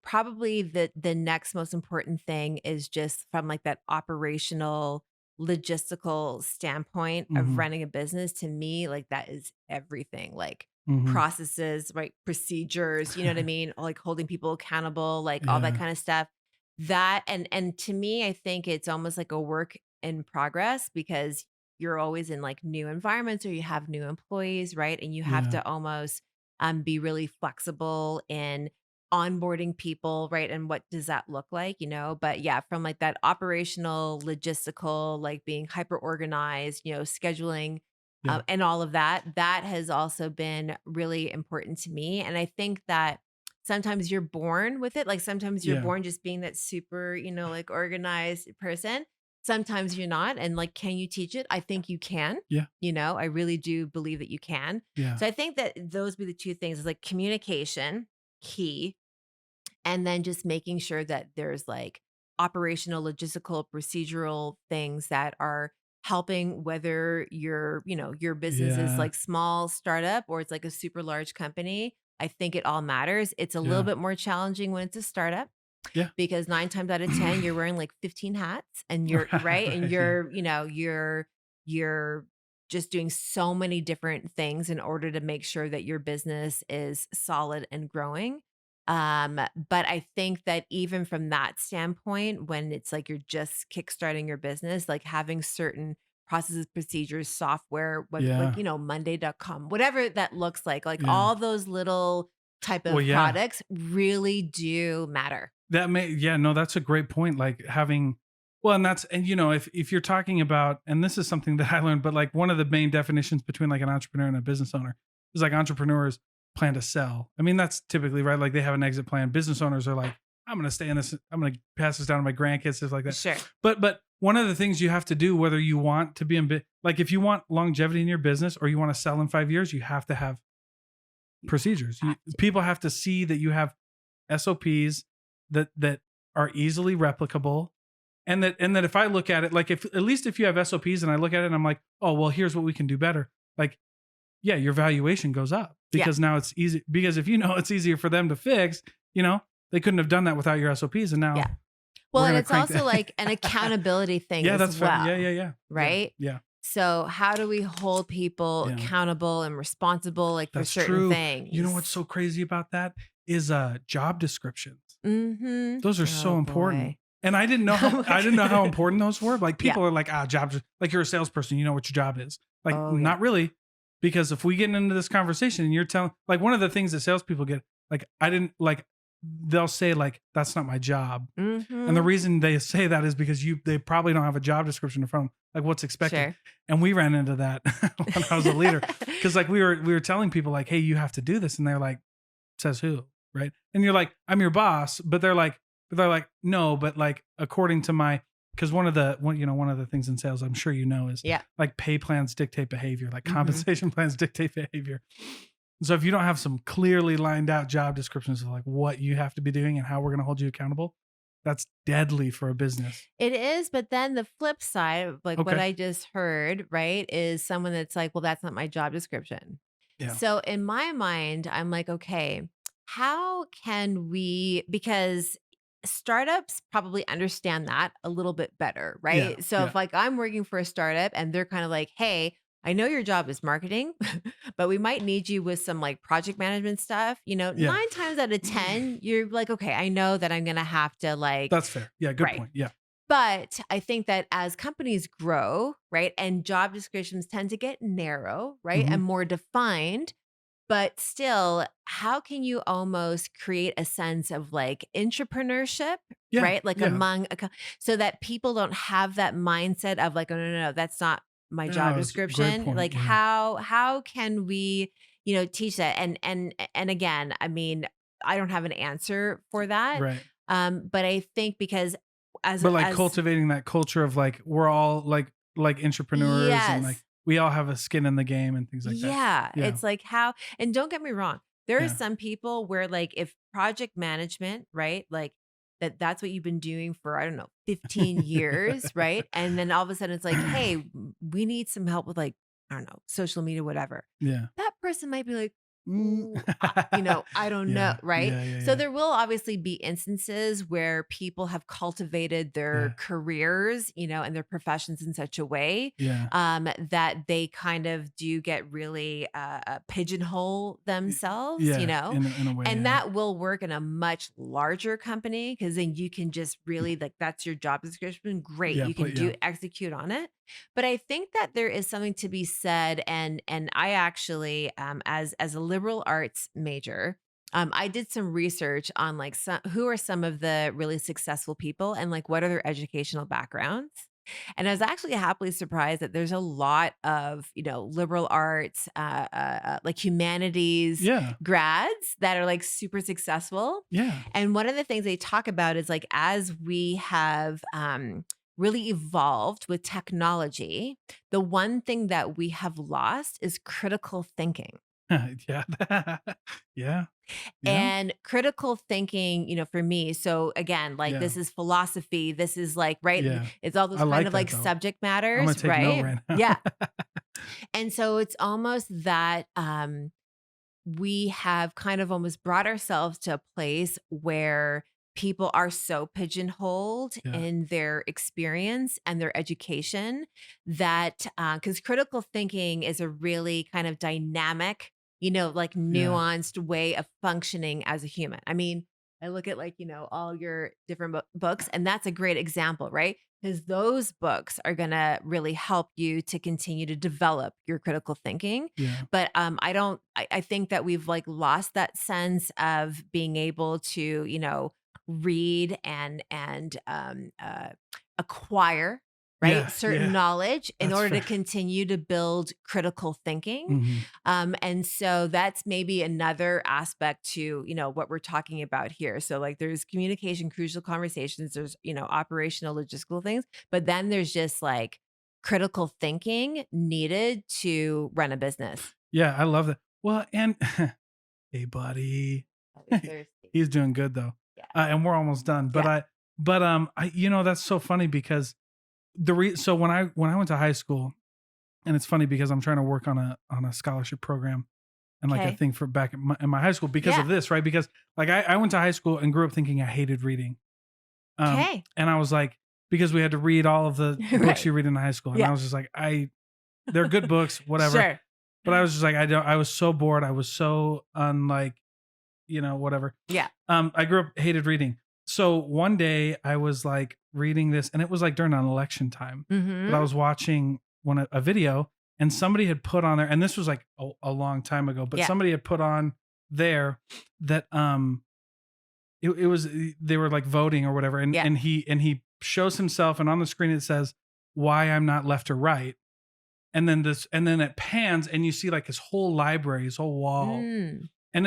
probably the next most important thing is just from like that operational logistical standpoint of Mhm. running a business. To me, like that is everything. Like Mhm. processes, right? Procedures, you know what I mean? Like holding people accountable, like all that Yeah. kind of stuff. That and to me, I think it's almost like a work in progress because you're always in like new environments or you have new employees, right? And you have Yeah. to almost be really flexible in onboarding people, right? And what does that look like, But yeah, from like that operational, logistical, like being hyper organized, scheduling, Yeah. and all of that, that has also been really important to me. And I think that sometimes you're born with it. Like sometimes you're Yeah. born just being that super, like organized person. Sometimes you're not. And like, can you teach it? I think you can. Yeah. I really do believe that you can. Yeah. So I think that those be the two things is like communication, key, and then just making sure that there's like operational, logistical, procedural things that are helping whether your business is Yeah. like small startup or it's like a super large company. I think it all matters. It's a little Yeah. bit more challenging when it's a startup Yeah. because 9 times out of 10 you're wearing like 15 hats and you're right and Right. Yeah. you're just doing so many different things in order to make sure that your business is solid and growing. But I think that even from that standpoint, when it's like you're just kickstarting your business, like having certain processes, procedures, software, what like, Yeah. Monday.com, whatever that looks like Yeah. all those little type Well, of yeah. products really do matter. That may yeah, no, that's a great point. Like having well, and that's and if you're talking about and this is something that I learned, but like one of the main definitions between like an entrepreneur and a business owner is like entrepreneurs plan to sell. I mean, that's typically right. Like they have an exit plan. Business owners are like, I'm gonna stay in this, I'm gonna pass this down to my grandkids, stuff like that. Sure. But one of the things you have to do, whether you want to be like if you want longevity in your business or you want to sell in 5 years, you have to have You procedures. have to. People have to see that you have SOPs that are easily replicable. And that if I look at it, like if at least if you have SOPs and I look at it and I'm like, oh well, here's what we can do better. Like, yeah, your valuation goes up Yeah. because now it's easy. Because if it's easier for them to fix, they couldn't have done that without your SOPs. And now Yeah. we're Well, and gonna it's crank also that. like an accountability thing Yeah, as that's fair. well, Yeah. right? Yeah. So how do we hold people Yeah. accountable and responsible like for That's certain true. things? You know what's so crazy about that is job descriptions. Mm-hmm. Those are Oh so important. boy. And I didn't know Oh my I didn't know how God. important those were. Like Yeah. people are like, jobs, like you're a salesperson, you know what your job is. Like, Oh yeah. not really. Because if we get into this conversation and you're telling like one of the things that salespeople get, like I didn't like they'll say like that's not my job. And the Mm-hmm. reason they say that is because they probably don't have a job description in front of them, like what's expected. Sure. And we ran into that when I was a leader. Cause like we were telling people like, hey, you have to do this. And they're like, says who? Right. And you're like, I'm your boss, but they're like, no, but like according to my because one of the things in sales I'm sure is Yeah. like pay plans dictate behavior, like Mhm. compensation plans dictate behavior. So if you don't have some clearly lined out job descriptions of like what you have to be doing and how we're going to hold you accountable, that's deadly for a business. It is, but then the flip side of like what Okay. I just heard, right, is someone that's like, well, that's not my job description. Yeah. So in my mind, I'm like, okay, how can we, because startups probably understand that a little bit better, Yeah. right? So Yeah. if like I'm working for a startup and they're kind of like, hey, I know your job is marketing, but we might need you with some like project management stuff. Yeah. 9 times out of 10, you're like, okay, I know that I'm going to have to like, That's fair. Yeah. Good right. point. Yeah. But I think that as companies grow, right, and job descriptions tend to get narrow, right, Mhm. and more defined, but still, how can you almost create a sense of like entrepreneurship, Yeah. right? Like Yeah. among so that people don't have that mindset of like, oh no, that's not my job Oh, it's a great description. point. Like Yeah. how can we, teach that? And again, I mean, I don't have an answer for that. Right. But I think because But like as cultivating that culture of like we're all like entrepreneurs and like yes. we all have a skin in the game and things like that. Yeah, Yeah. it's like how and don't get me wrong, there are Yeah. some people where like if project management, right? Like that's what you've been doing for I don't know, 15 years, right? And then all of a sudden it's like, "Hey, we need some help with like, I don't know, social media whatever." Yeah. That person might be like, Mm. "Ooh, I don't know," Yeah. right? Yeah. Yeah. So Yeah. there will obviously be instances where people have cultivated Yeah. their careers, and their professions in such a way Yeah. that they kind of do get really pigeonhole themselves, Yeah. In a way. and Yeah. that will work in a much larger company because then you can just really like that's your job description. Great, Yeah. you can But yeah. do execute on it. But I think that there is something to be said, and I actually, as a liberal arts major. I did some research on like who are some of the really successful people and like what are their educational backgrounds. And I was actually happily surprised that there's a lot of, liberal arts, like humanities Yeah. grads that are like super successful. Yeah. And one of the things they talk about is like as we have really evolved with technology, the one thing that we have lost is critical thinking. Yeah. Yeah. Yeah. And critical thinking, for me, so again, like Yeah. this is philosophy, this is like, right? Yeah. It's all those I kind like of that like though. subject I'm gonna matters, take note right? right now. Yeah. And so it's almost that we have kind of almost brought ourselves to a place where people are so pigeonholed Yeah. in their experience and their education that because critical thinking is a really kind of dynamic, like Yeah. nuanced way of functioning as a human. I mean, I look at like, all your different books, and that's a great example, right? Because those books are going to really help you to continue to develop your critical thinking. Yeah. But I think that we've like lost that sense of being able to, read and acquire, right, Yeah. certain Yeah. knowledge in That's order to fair. continue to build critical thinking. Mhm. And so that's maybe another aspect to, what we're talking about here. So like there's communication, crucial conversations, there's, operational logistical things, but then there's just like critical thinking needed to run a business. Yeah, I love that. Well, and hey, buddy, Always thirsty. he's doing good though, Yeah. and we're almost done. But Yeah. that's so funny because so when I went to high school, and it's funny because I'm trying to work on a scholarship program and like a Okay. thing for back in my high school because of Yeah. this, right? Because like I went to high school and grew up thinking I hated reading, Okay. and I was like because we had to read all of the books Right. you read in high school, and Yeah. I was just like they're good books, whatever. Sure. But I was just like, I was so bored. I was so unlike, whatever. Yeah. I grew up hated reading. So one day I was like reading this and it was like during an election time, but I Mm-hmm. was watching a video and somebody had put on there, and this was like a long time ago, but Yeah. somebody had put on there that, it was, they were like voting or whatever. And, Yeah. and he shows himself, and on the screen it says why I'm not left or right. And then it pans and you see like his whole library, his whole wall. Mm. And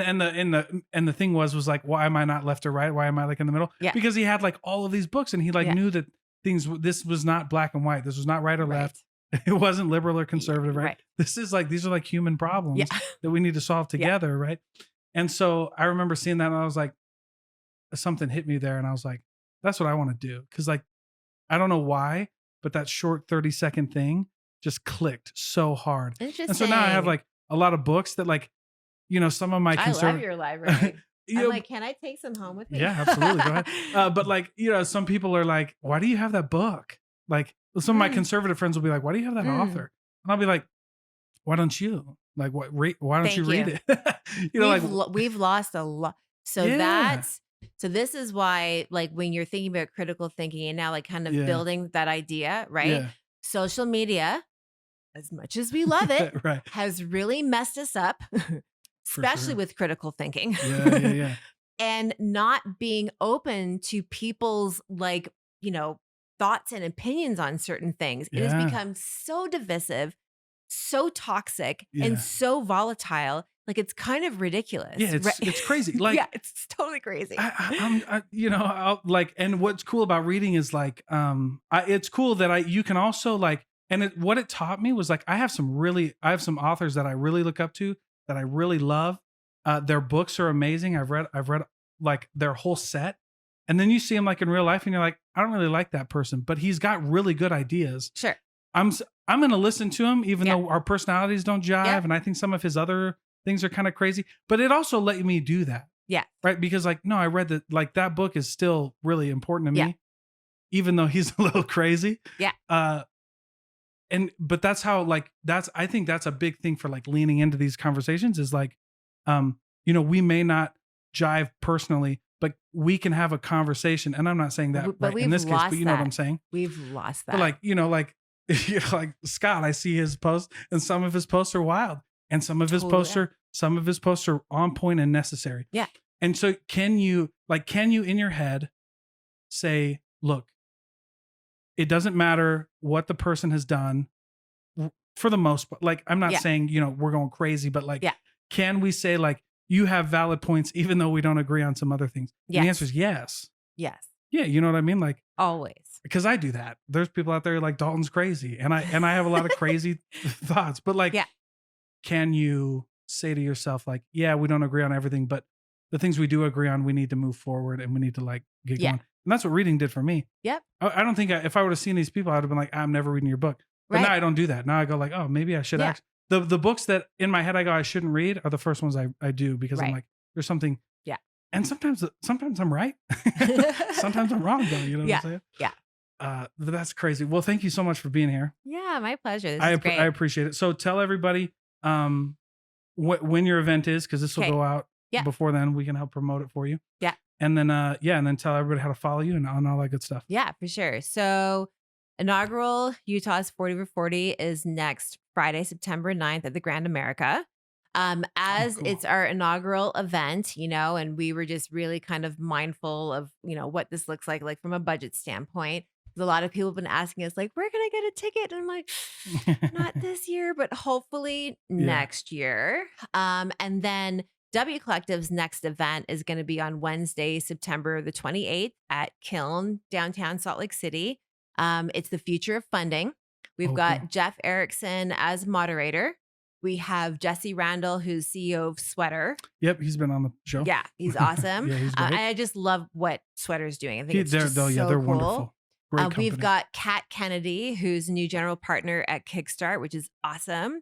the thing was like, why am I not left or right? Why am I like in the middle? Yeah. Because he had like all of these books and he like Yeah. knew that this was not black and white. This was not right or Right. left. It wasn't liberal or conservative, right? Right. This is like, these are like human problems Yeah. that we need to solve together, right? And so I remember seeing that and I was like, something hit me there and I was like, that's what I want to do. Cause like, I don't know why, but that short 30-second thing just clicked so hard. Interesting. And so now I have like a lot of books that like, some of my I love conservative, your library. you I'm know, like, can I take some home with me? yeah, absolutely. Go ahead. But like, some people are like, why do you have that book? Like some of my Mm. conservative friends will be like, why do you have that Mm. author? And I'll be like, why don't you? Like, why don't you Thank read it? Like, we've lost a lot. So Yeah. this is why, like, when you're thinking about critical thinking and now like kind of Yeah. building that idea, right? yeah. Social media, as much as we love it, Right. has really messed us up. For especially sure. with critical thinking. Yeah, yeah, yeah. And not being open to people's like, you know, thoughts and opinions on certain things. It has Yeah. become so divisive, so toxic, and Yeah. so volatile. Like it's kind of Yeah, ridiculous, right? it's crazy. Yeah, Like it's totally crazy. you know, I'll, like, and what's cool about reading is like, it's cool that you can also like, and what it taught me was like, I have some authors that I really look up to, that I really love. Their books are amazing. I've read like their whole set, and then you see him like in real life, and you're like, I don't really like that person, but he's got really good ideas. Sure. I'm going to listen to him, even Yeah. though our personalities don't jive, Yep. and I think some of his other things are kind of crazy. But it also let me do that. Yeah. Right. Because like, no, I read that, like, that book is still really important to me, Yeah. even though he's a little crazy. Yeah. But that's how, like, I think that's a big thing for like leaning into these conversations is like, you know, we may not jive personally, but we can have a conversation. And I'm not saying that But right we've in this case, lost but you know what that. I'm saying? We've lost that. But like, you know, like, you know, like Scott, I see his posts, and some of his posts are wild, and some of his posts are on point and necessary. Yeah. And so can you in your head say, look, it doesn't matter what the person has done for the most part. Like, I'm not Yeah. saying, you know, we're going crazy, but like, Yeah. can we say like, you have valid points, even though we don't agree on some other things? And the Yes. answer is yes. Yes. Yeah. You know what I mean? Like, Always. because I do that. There's people out there like, Dalton's crazy. And I have a lot of crazy thoughts, but like, Yeah. can you say to yourself, like, yeah, we don't agree on everything, but the things we do agree on, we need to move forward and we need to like get Yeah. going. And that's what reading did for me. Yep. I don't think if I would have seen these people, I would have been like, I'm never reading your book. But Right. now I don't do that. Now I go like, oh, maybe I should Yeah. actually. The books that in my head I go, I shouldn't read are the first ones I do, because I'm Right. like, there's something. Yeah. And sometimes I'm right. Sometimes I'm wrong though. You know what Yeah. I'm saying? Yeah. That's crazy. Well, thank you so much for being here. Yeah, my pleasure. This I is great. I appreciate it. So tell everybody when your event is, because this will Okay. go out Yeah. before then. We can help promote it for you. Yeah. And then and then tell everybody how to follow you and all that good stuff. Yeah, for sure. So inaugural Utah's 40 over 40 is next Friday, September 9th at the Grand America. As cool. it's our inaugural event, you know, and we were just really kind of mindful of, you know, what this looks like from a budget standpoint. A lot of people have been asking us, like, where can I get a ticket? And I'm like, not this year, but hopefully next year. And then W Collective's next event is going to be on Wednesday, September the 28th at Kiln, downtown Salt Lake City. It's the future of funding. We've got cool. Jeff Erickson as moderator. We have Jesse Randall, who's CEO of Sweater. Yep, he's been on the show. Yeah, he's awesome. Yeah, he's great. I just love what Sweater's doing. I think it's just they're so cool. wonderful. Great company. We've got Kat Kennedy, who's new general partner at Kickstart, which is awesome.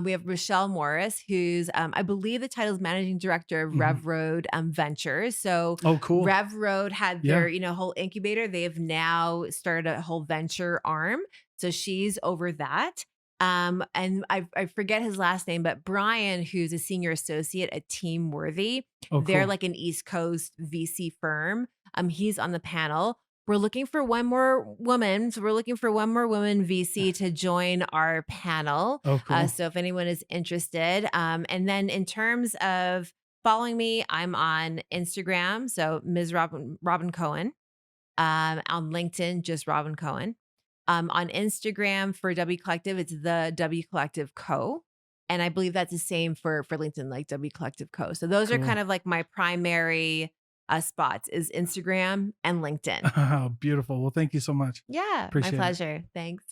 We have Rochelle Morris, who's I believe the title is managing director of Rev Road Ventures. So cool. Rev Road had their whole incubator. They have now started a whole venture arm. So she's over that. And I forget his last name, but Brian, who's a senior associate at Team Worthy, they're cool. like an East Coast VC firm. He's on the panel. We're looking for one more woman. So we're looking for one more woman VC to join our panel. Oh, cool. So if anyone is interested. And then in terms of following me, I'm on Instagram. So Ms. Robyn Cohen. On LinkedIn, just Robyn Cohen. On Instagram for W Collective, it's the W Collective Co. And I believe that's the same for LinkedIn, like W Collective Co. So those are Cool. kind of like my primary spots is Instagram and LinkedIn. Oh, beautiful. Well, thank you so much. Yeah, Appreciate my it. pleasure. Thanks.